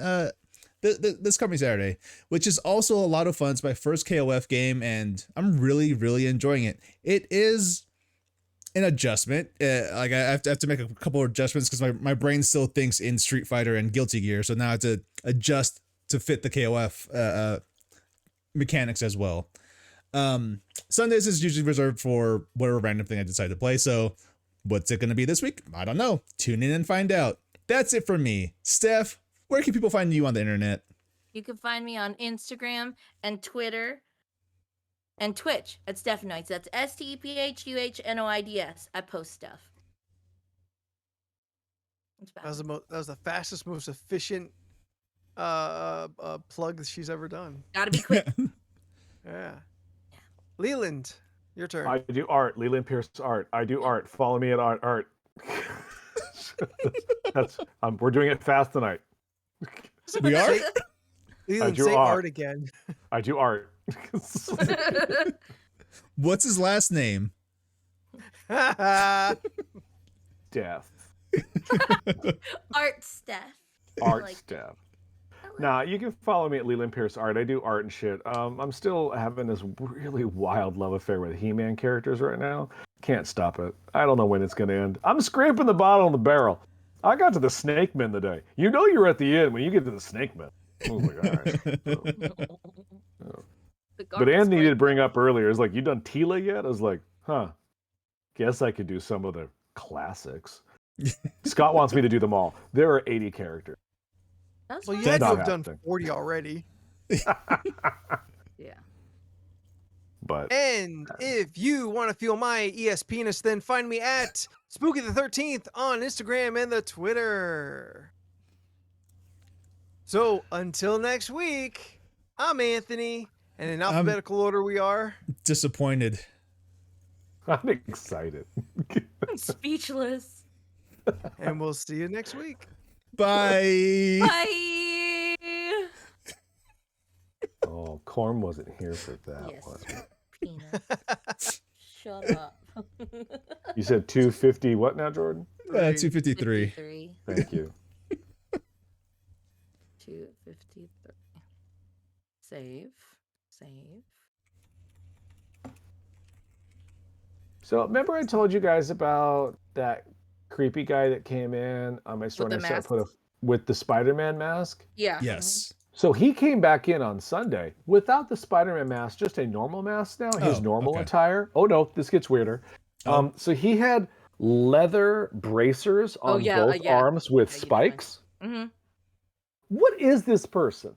this coming Saturday, which is also a lot of fun. It's my first KOF game, and I'm really, really enjoying it. It is an adjustment. Like I have to make a couple of adjustments because my brain still thinks in Street Fighter and Guilty Gear. So now I have to adjust to fit the KOF mechanics as well. Sundays is usually reserved for whatever random thing I decide to play. So what's it going to be this week? I don't know. Tune in and find out. That's it for me. Steph, where can people find you on the internet? You can find me on Instagram and Twitter and Twitch at Stephanoids. That's STEPHUHNOIDS. I post stuff. That was the fastest, most efficient plug that she's ever done. Gotta be quick. Yeah. Leland, your turn. I do art. Leland Pierce art. I do art. Follow me at art. That's we're doing it fast tonight. We are? Leland, do say art. art again. I do art. What's his last name? Death. Art Steph. Art Like- Steph. Nah, you can follow me at Leland Pierce Art. I do art and shit. I'm still having this really wild love affair with He-Man characters right now. Can't stop it. I don't know when it's going to end. I'm scraping the bottom of the barrel. I got to the Snake Men today. You know you're at the end when you get to the Snake Men. I was like, all right. But Anthony did bring up earlier, is like, you done Tila yet? I was like, huh. Guess I could do some of the classics. Scott wants me to do them all. There are 80 characters. That's Well, fine. you had to Not have done happening. 40 already. Yeah. But And if you want to feel my ES penis, then find me at Spooky the 13th on Instagram and the Twitter. So until next week, I'm Anthony, and in alphabetical order we are Disappointed. I'm excited. I'm speechless. and we'll see you next week. Bye. Bye. Oh, Corm wasn't here for that Yes. one. Penis. Shut up. You said 250 what now, Jordan? 253. 53. Thank you. 253. Save. So remember I told you guys about that creepy guy that came in on my store With and the I mask? with the Spider-Man mask? Yeah. Yes. So he came back in on Sunday without the Spider-Man mask, just a normal mask now, his Oh, normal okay. attire. Oh no, this gets weirder. Oh. So he had leather bracers on both arms with Yeah, you spikes. Mm-hmm. What is this person?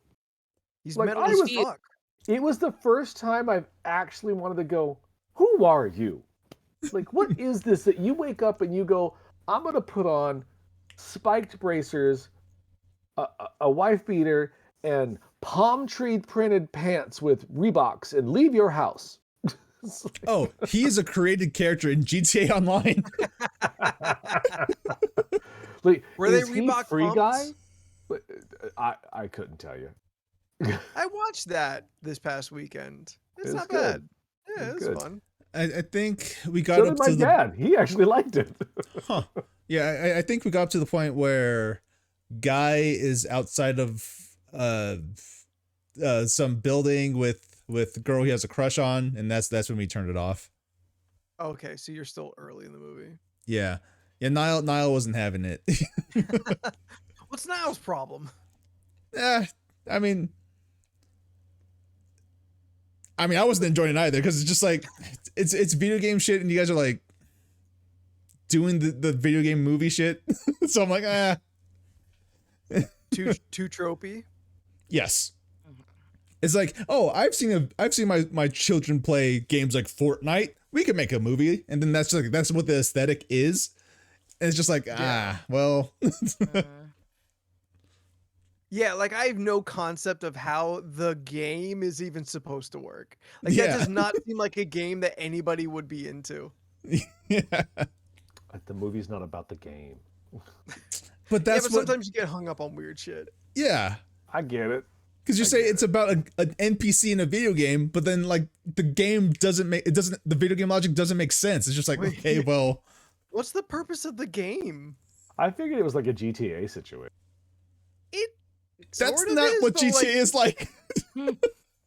He's Like, metal I as was- fuck. It was the first time I've actually wanted to go, who are you? Like, what is this that you wake up and you go, I'm going to put on spiked bracers, a wife beater, and palm tree printed pants with Reeboks and leave your house. It's like- Oh, he's a created character in GTA Online. like, Were they is he Reebok free pumps? guy? I couldn't tell you. I watched that this past weekend. It's It was not good. bad. Yeah, It it was was good. fun. I think we got So up did my to the dad. He actually liked it. Huh. Yeah, I think we got up to the point where Guy is outside of some building with the girl he has a crush on, and that's when we turned it off. Okay, so you're still early in the movie. Yeah. Yeah, Niall wasn't having it. What's Niall's problem? I mean I wasn't enjoying it either because it's just like it's video game shit and you guys are like doing the video game movie shit. So I'm like, Too tropey. yes. It's like, oh, I've seen my children play games like Fortnite. We could make a movie, and then that's what the aesthetic is. And it's just like, well. Yeah, like I have no concept of how the game is even supposed to work. Like that does not seem like a game that anybody would be into. Yeah. The movie's not about the game. But that's but sometimes you get hung up on weird shit. Yeah. I get it. Because you say it's about an NPC in a video game, but then like the video game logic doesn't make sense. It's just like, okay, well, what's the purpose of the game? I figured it was like a GTA situation. That's not what GTA is like.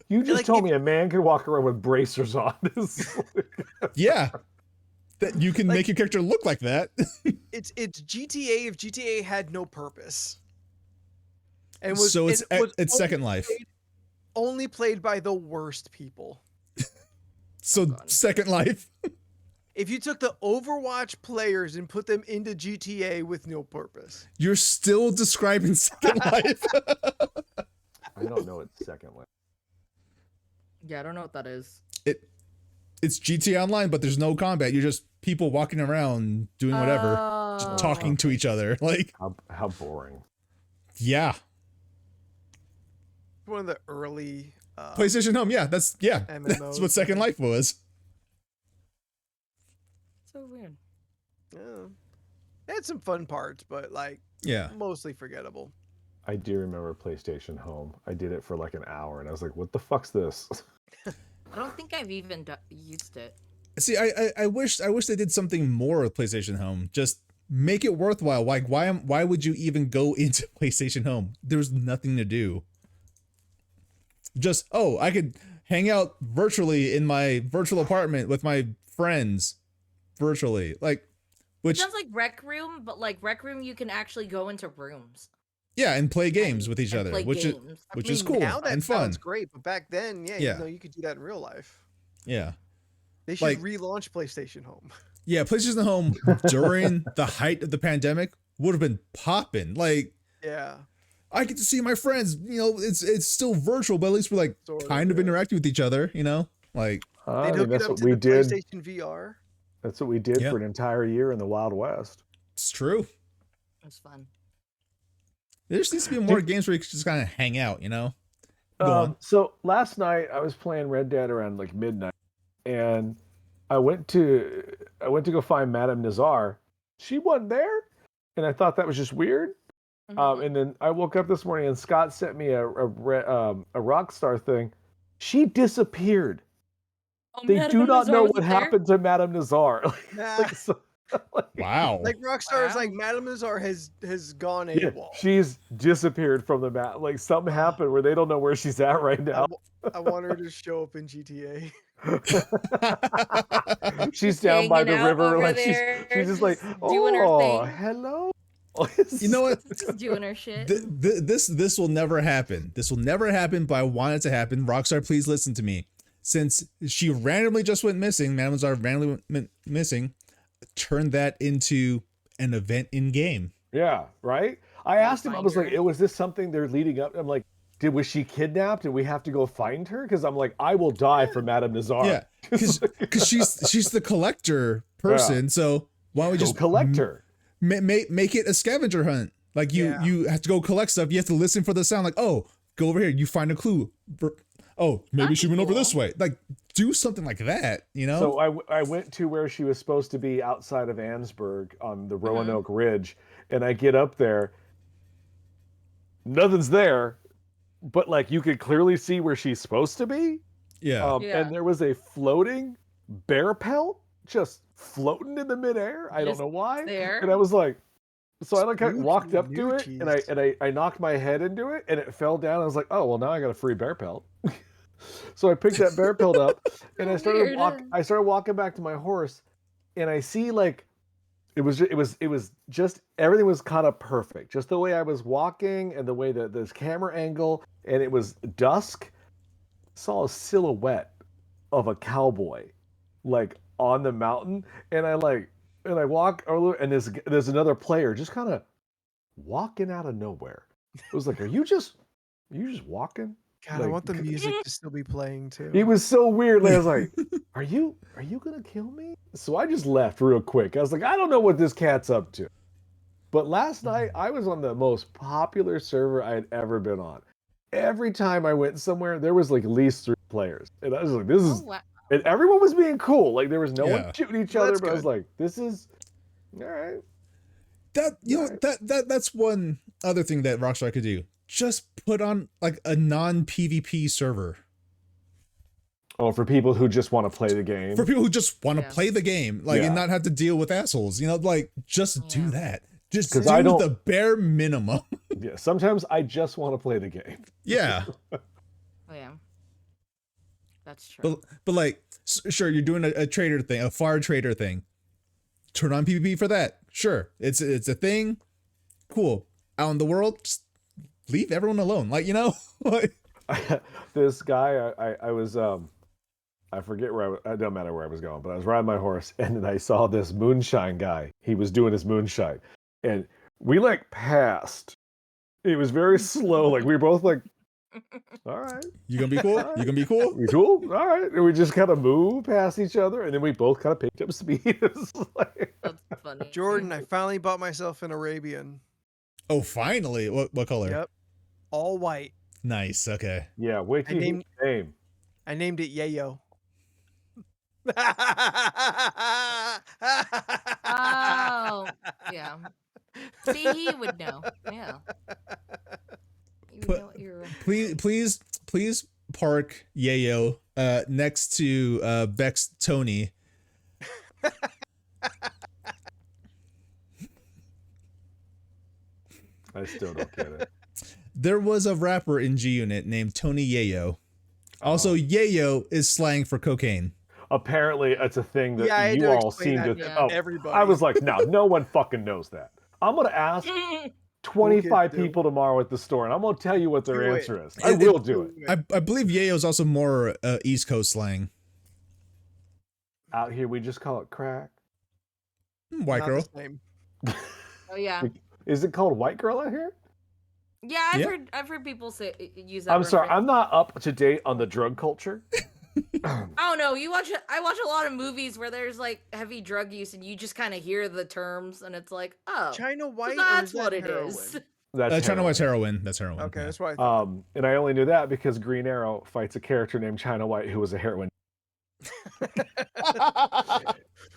You just told me a man could walk around with bracers on. Yeah. That you can make your character look like that. It's GTA if GTA had no purpose. And it's Second Life. Only played by the worst people. So Second Life. If you took the Overwatch players and put them into GTA with no purpose. You're still describing Second Life. I don't know it's Second Life. Yeah, I don't know what that is. It's GTA Online, but there's no combat. You're just people walking around doing whatever, just talking to each other. Like how boring. Yeah. One of the early PlayStation Home. Yeah, that's what Second Life was. So weird. Yeah. It had some fun parts, but like mostly forgettable. I do remember PlayStation Home. I did it for like an hour, and I was like, "What the fuck's this?" I don't think I've even used it. See, I wish they did something more with PlayStation Home. Just make it worthwhile. Like, why would you even go into PlayStation Home? There's nothing to do. Just, I could hang out virtually in my virtual apartment with my friends virtually. Like, which it sounds like Rec Room, but like Rec Room, you can actually go into rooms. Yeah, and play games with each other, which is cool now that and fun. Sounds great, but back then, you could do that in real life. Yeah. They should relaunch PlayStation Home. Yeah, PlayStation Home during the height of the pandemic would have been popping. Like, yeah, I get to see my friends. You know, it's still virtual, but at least we're like kind of interacting with each other. You know, like that's what we did. PlayStation VR. That's what we did for an entire year in the Wild West. It's true. It's fun. There just needs to be more games where you can just kind of hang out. You know. So last night I was playing Red Dead around like midnight, and I went to go find Madame Nazar. She wasn't there, and I thought that was just weird. And then I woke up this morning and Scott sent me a Rockstar thing. She disappeared. They do not know what happened to Madame Nazar. Wow. Like Rockstar is like Madame Nazar has gone AWOL. She's disappeared from the map. Like something happened where they don't know where she's at right now. I want her to show up in GTA. She's down by the river, like she's just like doing her thing. Hello. You know what? Just doing her shit. This will never happen. This will never happen, but I want it to happen. Rockstar, please listen to me. Since she randomly just went missing, Madame Nazar randomly went missing, turn that into an event in game. Yeah, right? I asked him, I was like, was this something they're leading up? I'm like, was she kidnapped and we have to go find her? Because I'm like, I will die for Madame Nazar. Yeah, because she's the collector person. Yeah. So why don't we just collect her? Make it a scavenger hunt. Like you have to go collect stuff. You have to listen for the sound. Like, oh, go over here. You find a clue. Oh, maybe she went over this way. Like, do something like that, you know? So I went to where she was supposed to be outside of Annesburg on the Roanoke Ridge, and I get up there. Nothing's there, but like you could clearly see where she's supposed to be. Yeah. And there was a floating bear pelt just floating in the midair. I don't know why. There. And I was like, so I like walked up to it and I knocked my head into it and it fell down. I was like, oh well, now I got a free bear pelt. So I picked that bear pelt up and I started walking back to my horse, and I see like it was just everything was kind of perfect, just the way I was walking and the way that this camera angle, and it was dusk. Saw a silhouette of a cowboy like on the mountain, and I walk over, and there's another player just kind of walking out of nowhere. It was like, are you just walking? God, I Like, want the music to still be playing too. It was so weird. Like, I was like, are you gonna kill me? So I just left real quick. I was like, I don't know what this cat's up to. But last night I was on the most popular server I had ever been on. Every time I went somewhere, there was like at least 3 players. And I was like, this is Oh, wow. and everyone was being cool. Like there was no one Yeah. shooting each Well, other, that's but I was good. like, this is all right. That you know Right. that's one other thing that Rockstar could do. Just put on like a non-PvP server Oh, for people who just want to play the game. for people who just want to Yeah. play the game, like Yeah. and not have to deal with assholes. You know, like just do Yeah. that. Just 'Cause do I don't- the bare minimum. Yeah, sometimes I just want to play the game. Yeah, Oh yeah. That's true. but like sure, you're doing a trader thing, a far trader thing. Turn on PvP for that. Sure, it's a thing. Cool. Out in the world, just leave everyone alone. Like you know, like This guy, I was I forget where it don't matter where I was going, but I was riding my horse and then I saw this moonshine guy. He was doing his moonshine. And we like passed. It was very slow. Like we were both like, all right, you gonna be cool. You gonna be cool. we cool? All right. And we just kind of moved past each other and then we both kind of picked up speed. It was like, That's funny. Jordan, I finally bought myself an Arabian. Oh, finally. What color? Yep. All white. Nice. Okay. yeah, wait till you hear the name. I named it Yayo. Oh, yeah. See, he would know. Yeah. You Put- know what you're. Please park Yayo next to Bex Tony. I still don't get it. There was a rapper in G Unit named Tony Yayo. Also, Yayo is slang for cocaine. Apparently, it's a thing that Yeah, I had you to all explain seem that to. to Oh, everybody. I was like, no one fucking knows that. I'm gonna ask 25 do it. people tomorrow at the store, and I'm gonna tell you what their Do it. answer is. I will do it. I believe Yayo is also more East Coast slang. Out here, we just call it crack. White Not girl. the same. Oh yeah. Is it called white girl out here? Yeah, Yeah. I've heard people say use that. I'm sorry, reference. I'm not up to date on the drug culture. Oh no, I watch a lot of movies where there's like heavy drug use and you just kind of hear the terms and it's like, oh, China so white. that's or what is it that is. heroin? That's China heroin. White's heroin. That's heroin. Okay, yeah. that's why I thought. And I only knew that because Green Arrow fights a character named China White who was a heroin.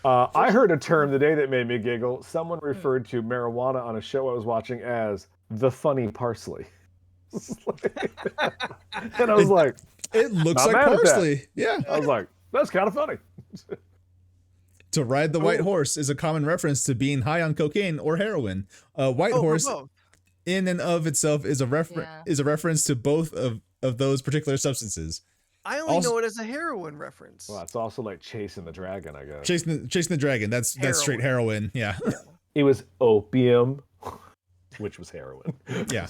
I heard a term today that made me giggle. Someone referred to marijuana on a show I was watching as the funny parsley. And I was like, It looks Not like mad at that. parsley. Yeah. I was like, that's kind of funny. To ride the white Oh. horse is a common reference to being high on cocaine or heroin. A white Oh, horse both. in and of itself is a Yeah. reference to both of those particular substances. I only also- know it as a heroin reference. Well, it's also like chasing the dragon, I guess. Chasing the dragon. That's straight heroin. Yeah. It was opium, which was heroin. Yeah.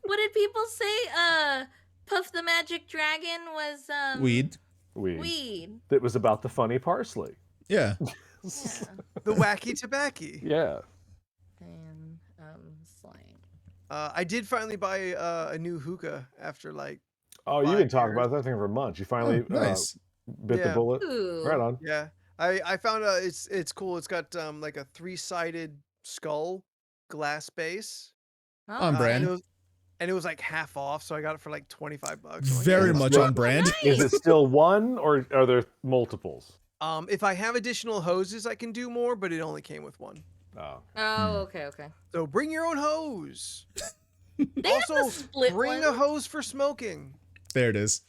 What did people say? Puff the Magic Dragon was Weed. Weed. That was about the funny parsley. Yeah. Yeah. The wacky tobacco. Yeah. And slang. I did finally buy a new hookah after like, Oh, you 5 can talk years. about that thing for months. You finally Oh, nice. bit the Yeah. bullet. Ooh. Right on. yeah. I found it's cool. It's got like a 3-sided skull glass base. Oh. On And brand. it was like half off, so I got it for like $25. I'm like, Very yeah, much Right. on brand. Is it still one or are there multiples? If I have additional hoses, I can do more, but it only came with one. Oh. Oh, okay. So bring your own hose. They have Also, the split bring ones. a hose for smoking. There it is.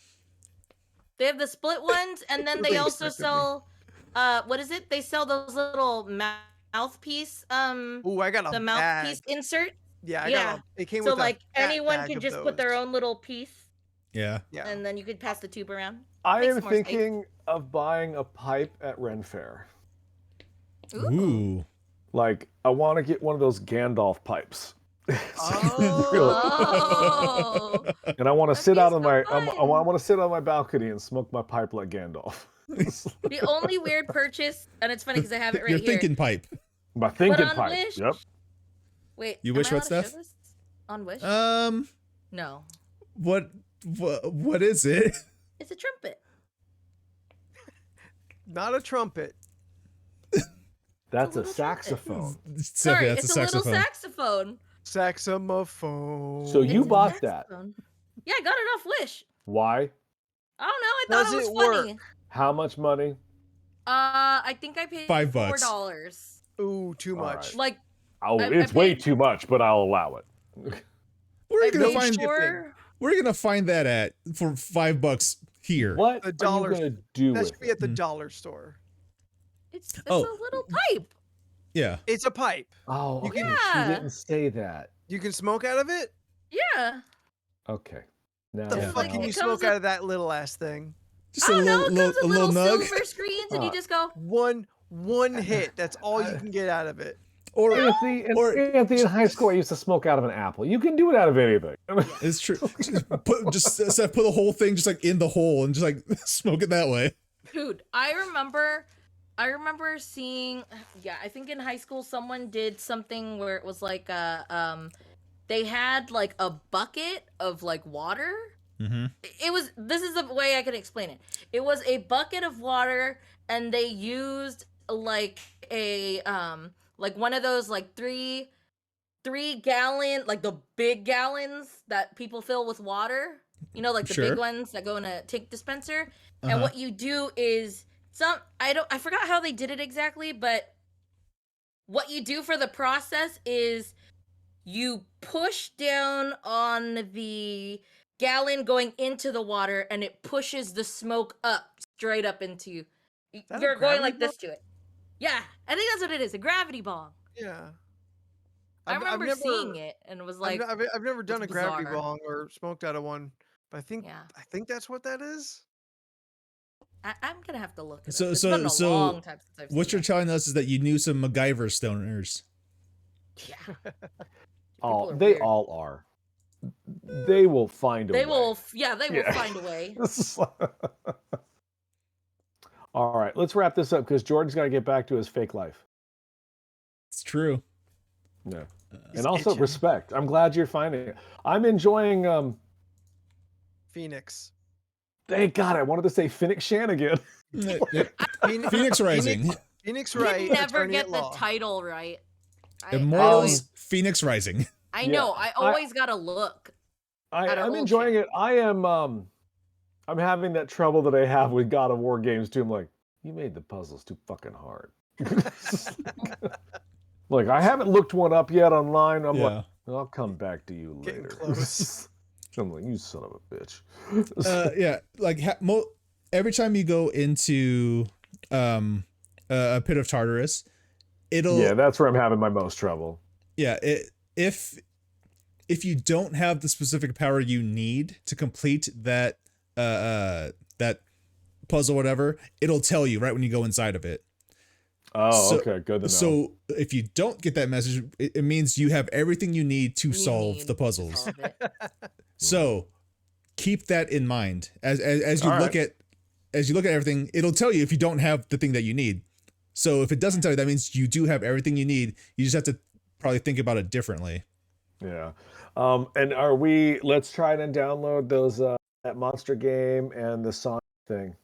They have the split ones, and then they They also expected sell what is it? They sell those little mouthpiece Ooh, I got a the bag. mouthpiece insert. Yeah, Yeah. it came So with like a fat anyone bag can of just put their those. own little piece, Yeah. Yeah. and then you could pass the tube around. I Makes am more sense. thinking of buying a pipe at Ren Fair. Ooh. Like, I want to get one of those Gandalf pipes. Oh. And I want to That'd sit be out on so my, fun. I want to sit on my balcony and smoke my pipe like Gandalf. The only weird purchase, and it's funny because I have it right You're here. thinking pipe. My thinking on pipe. Wish? Yep. Wait, You am wish I what allowed to show stuff? this? On Wish? Um, No. What is it? It's a trumpet. Not a trumpet. That's a little trumpet. saxophone. Sorry, That's it's a little saxophone. Saxophone. So you It's a bought that. saxophone. Yeah, I got it off Wish. Why? I don't know. I thought Does it it was funny. work? How much money? I think I paid $5. $4. Ooh, too All much. right. Like, Oh, I it's way paid- too much, but I'll allow it. Where are you I gonna paid find? shipping. Where are you gonna find that at for $5 here? What A are dollar- you gonna do That with should be at the Hmm. dollar store. it's Oh. a little pipe. Yeah. It's a pipe. Oh, You okay. can- She Yeah. didn't say that. You can smoke out of it? Yeah. Okay. Now, The Yeah. fuck can It you comes smoke out of that little ass thing? Just I a don't know. little, It comes little, with a little nug. silver screens, and you Uh, just go. One hit. That's all you can get out of it. Or Anthony, in high school, I used to smoke out of an apple. You can do it out of anything. it's true. Just put the whole thing just like in the hole and just like smoke it that way. Dude, I remember seeing, yeah, I think in high school someone did something where it was like they had like a bucket of like water. Mm-hmm. This is the way I can explain it. It was a bucket of water, and they used like a like one of those like three gallon, like the big gallons that people fill with water. You know, like the Sure. big ones that go in a tank dispenser. Uh-huh. And what you do is I forgot how they did it exactly, but what you do for the process is you push down on the gallon going into the water, and it pushes the smoke up straight up into you. that a You're going gravity like this to it. Yeah, I think that's what it is, a gravity bong. Yeah. I I've remember never- seeing it and it was like, I've never done a it's gravity bizarre. bong or smoked out of one, but yeah, I think that's what that is. I'm gonna have to look it So- up. It's so- been a so long time since I've seen What you're that. telling us is that you knew some MacGyver stoners. Yeah, Oh, People are they weird. all are. They will find a way. they will Yeah. find a way. All right, let's wrap this up because Jordan's got to get back to his fake life. It's true. Yeah. He's And also itching. respect. I'm glad you're finding it. I'm enjoying Phoenix. thank God, I wanted to say Phoenix Shanagan. Phoenix Rising. Phoenix You Wright. can never attorney get at the law. title right. Immortals. Phoenix Rising. I Yeah, know. I always gotta look. At an I'm old enjoying channel. it. I'm having that trouble that I have with God of War games too. I'm like, you made the puzzles too fucking hard. Like, I haven't looked one up yet online. I'm like, Yeah. I'll come back to you Getting later. close. I'm like, you son of a bitch. Yeah. Like every time you go into a pit of Tartarus, it'll Yeah, that's where I'm having my most trouble. yeah, if you don't have the specific power you need to complete that that puzzle, whatever, it'll tell you right when you go inside of it. Oh, So- okay, good to know. So if you don't get that message, it means you have everything you need to solve the puzzles. Solve it. So keep that in mind as you All look right. at everything. It'll tell you if you don't have the thing that you need. So if it doesn't tell you, that means you do have everything you need. You just have to probably think about it differently. Yeah. And let's try and download those that monster game and the Sonic thing.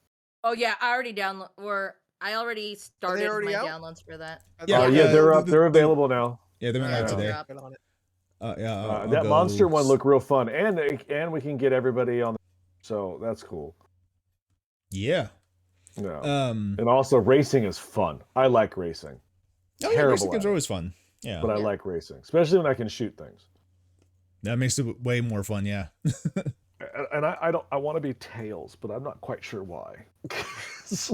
Oh yeah, I already started already my out? downloads for that. Yeah, Yeah, they're the- up. They're available now. Yeah, they went Alright, live I'll today. drop it on it. I'll That go- monster one looked real fun, and we can get everybody on. So that's cool. Yeah. Yeah. And also, racing is fun. I like racing, terrible racing games at are it. always fun. Yeah, but I Yeah. like racing, especially when I can shoot things. that makes it way more fun. Yeah. And I want to be Tails, but I'm not quite sure why.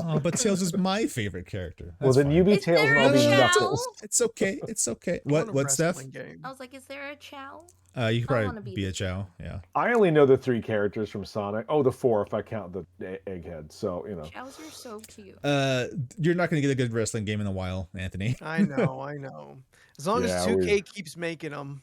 Oh, but Tails is my favorite character. Well, That's then fine. you be Is Tails there and I'll a be chow? Knuckles. It's okay. It's okay. I want a What Steph? wrestling game. I was like, is there a chow? You could I probably wanna be, be a the chow. Yeah. I only know the 3 characters from Sonic. Oh, the 4 if I count the Egghead. So Chows are so cute. You're not gonna get a good wrestling game in a while, Anthony. I know. As long Yeah, as 2K keeps making them.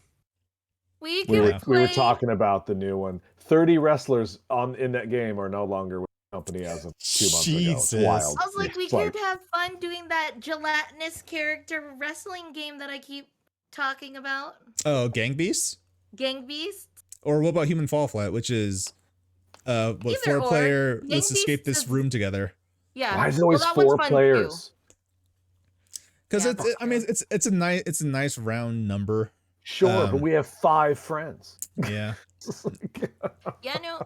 We we can were, Yeah. we were play. talking about the new one. 30 wrestlers in that game are no longer with the company as of 2 months ago. Jesus. It's wild. I was like, we It's could have fun doing that gelatinous character wrestling game that I keep talking about. Oh, Gang Beasts? Gang Beast. Or what about Human Fall Flat, which is what Either four or. player, Gang let's escape Beasts this is- room together. Yeah. Why is it always that one's 4 fun, players? Because Yeah, it's that's I mean true. it's a nice round number. Sure, but we have 5 friends. Yeah. Yeah, no.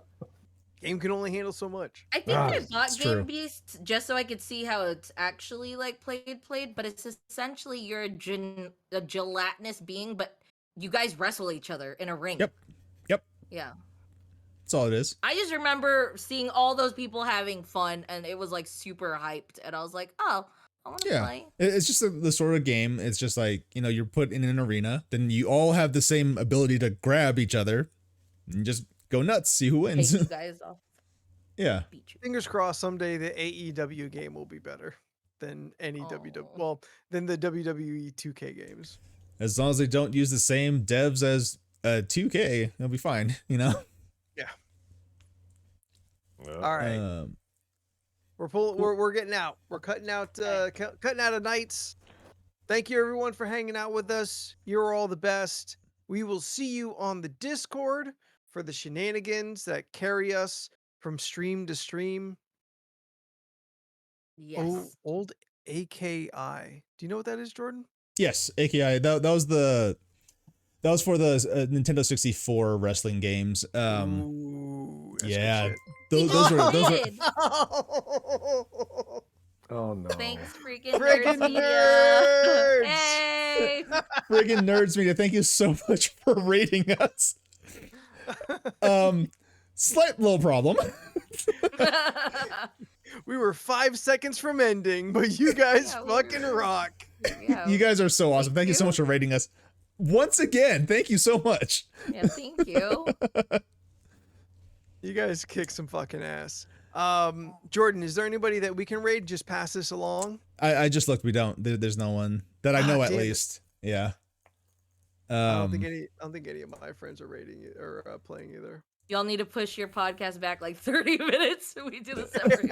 Game can only handle so much. I think I it's bought true. Game Beasts just so I could see how it's actually like played, but it's essentially you're a gelatinous being, but you guys wrestle each other in a ring. Yep. Yeah. That's all it is. I just remember seeing all those people having fun, and it was like super hyped, and I was like, oh, I want to Yeah. play. It's just the sort of game. It's just like, you're put in an arena, then you all have the same ability to grab each other and just go nuts, see who Take wins. you guys off. Yeah. Beat you. Fingers crossed someday the AEW game will be better than any than the WWE 2K games. As long as they don't use the same devs as 2K, it'll be fine, Yeah. All right. We're getting out. We're cutting out of nights. Thank you everyone for hanging out with us. You're all the best. We will see you on the Discord for the shenanigans that carry us from stream to stream. Yes. Old AKI. Do you know what that is, Jordan? Yes, AKI. That was for the Nintendo 64 wrestling games. Ooh, that's good Yeah. shit. Those were did. Oh no. Thanks, freaking Friggin' nerds. Media. nerds! Hey. friggin' nerds media. Thank you so much for rating us. Slight little problem. We were 5 seconds from ending, but you guys Yeah, we fucking were. rock. Yeah. You guys are so awesome. Thank you so much for rating us. Once again, thank you so much. Yeah, thank you. You guys kick some fucking ass. Jordan, is there anybody that we can raid? Just pass this along. I just looked. We don't. There's no one that I know at damn it. least. Yeah. I don't think any of my friends are raiding it or playing either. Y'all need to push your podcast back like 30 minutes so we do this every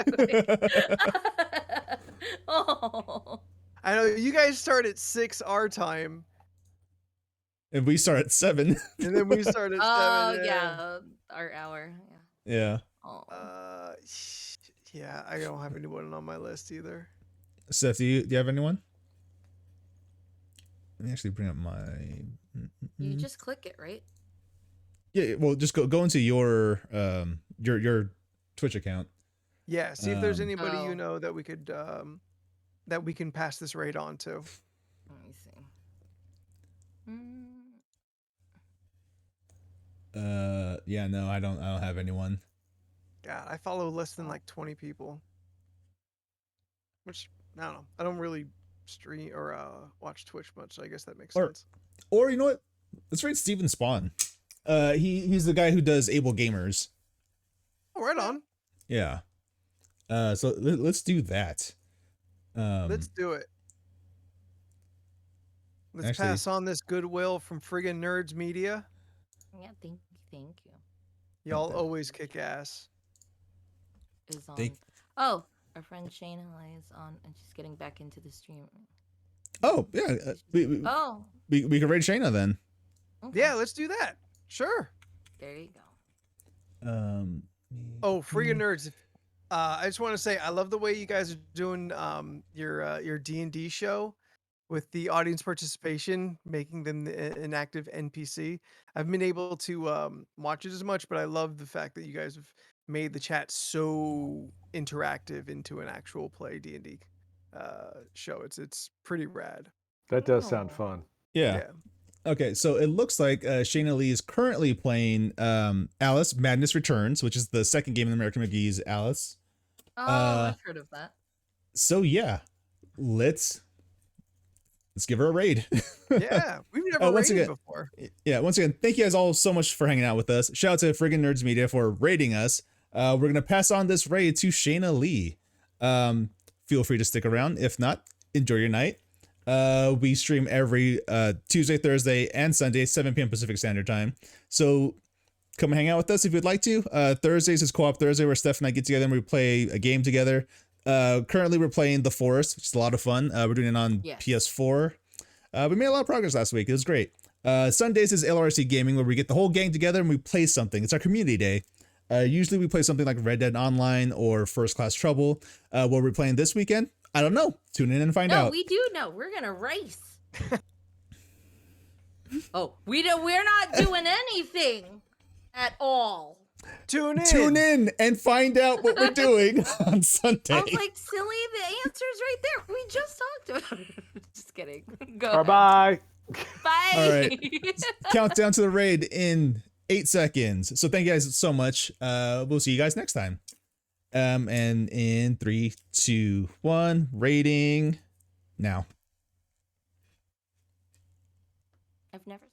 Oh. I know you guys start at 6 our time, And we start at 7. and then we start at 7. Oh, yeah. Our hour. Yeah. Yeah. Oh. Yeah, I don't have anyone on my list either. Seth, do you have anyone? Let me actually bring up my. You just click it, right? Yeah. Well, just go into your Twitch account. Yeah, see if there's anybody Oh. you know that we could that we can pass this raid on to. Let me see. Mm. Yeah. No, I don't have anyone. God, I follow less than like 20 people. Which I don't know. I don't really stream or watch Twitch much, so I guess that makes sense. Or you know what? Let's rate Steven Spawn. He's the guy who does Able Gamers. Oh, right on. Yeah. So let's do that. Let's do it. Let's Actually- pass on this goodwill from friggin' Nerds Media. Yeah, thank you. Y'all always kick ass. Is on. Thank- Oh, our friend Shayna is on, and she's getting back into the stream. Oh yeah. We Oh, can rate Shayna then. okay. Yeah, let's do that. Sure. There you go. Oh, friggin' nerds. I just want to say I love the way you guys are doing your D&D show with the audience participation, making them an active NPC. I've been able to watch it as much, but I love the fact that you guys have made the chat so interactive into an actual play D&D show. It's pretty rad. That does sound Oh. fun. Yeah. Okay, so it looks like Shayna Lee is currently playing Alice Madness Returns, which is the second game in American McGee's Alice. Oh, I've heard of that. So yeah, let's give her a raid. Yeah, we've never once rated again- before. Yeah, once again, thank you guys all so much for hanging out with us. Shout out to friggin' Nerds Media for raiding us. We're gonna pass on this raid to Shayna Lee. Feel free to stick around. If not, enjoy your night. We stream every Tuesday, Thursday, and Sunday, 7 p.m. Pacific Standard Time. So come hang out with us if you'd like to. Thursdays is Co-op Thursday, where Steph and I get together and we play a game together. Currently, we're playing The Forest, which is a lot of fun. We're doing it on Yes. PS4. We made a lot of progress last week. It was great. Sundays is LRC Gaming, where we get the whole gang together and we play something. It's our community day. Usually we play something like Red Dead Online or First Class Trouble. What we're playing this weekend, I don't know. Tune in and find out. No, we do know. We're gonna race. Oh, we're not doing anything at all. Tune in and find out what we're doing on Sunday. I was like, silly, the answer's right there. We just talked about it. Just kidding. Go ahead. Bye. Bye. All right. Countdown to the raid in 8 seconds. So thank you guys so much. We'll see you guys next time. And in 3, 2, 1, rating now. I've never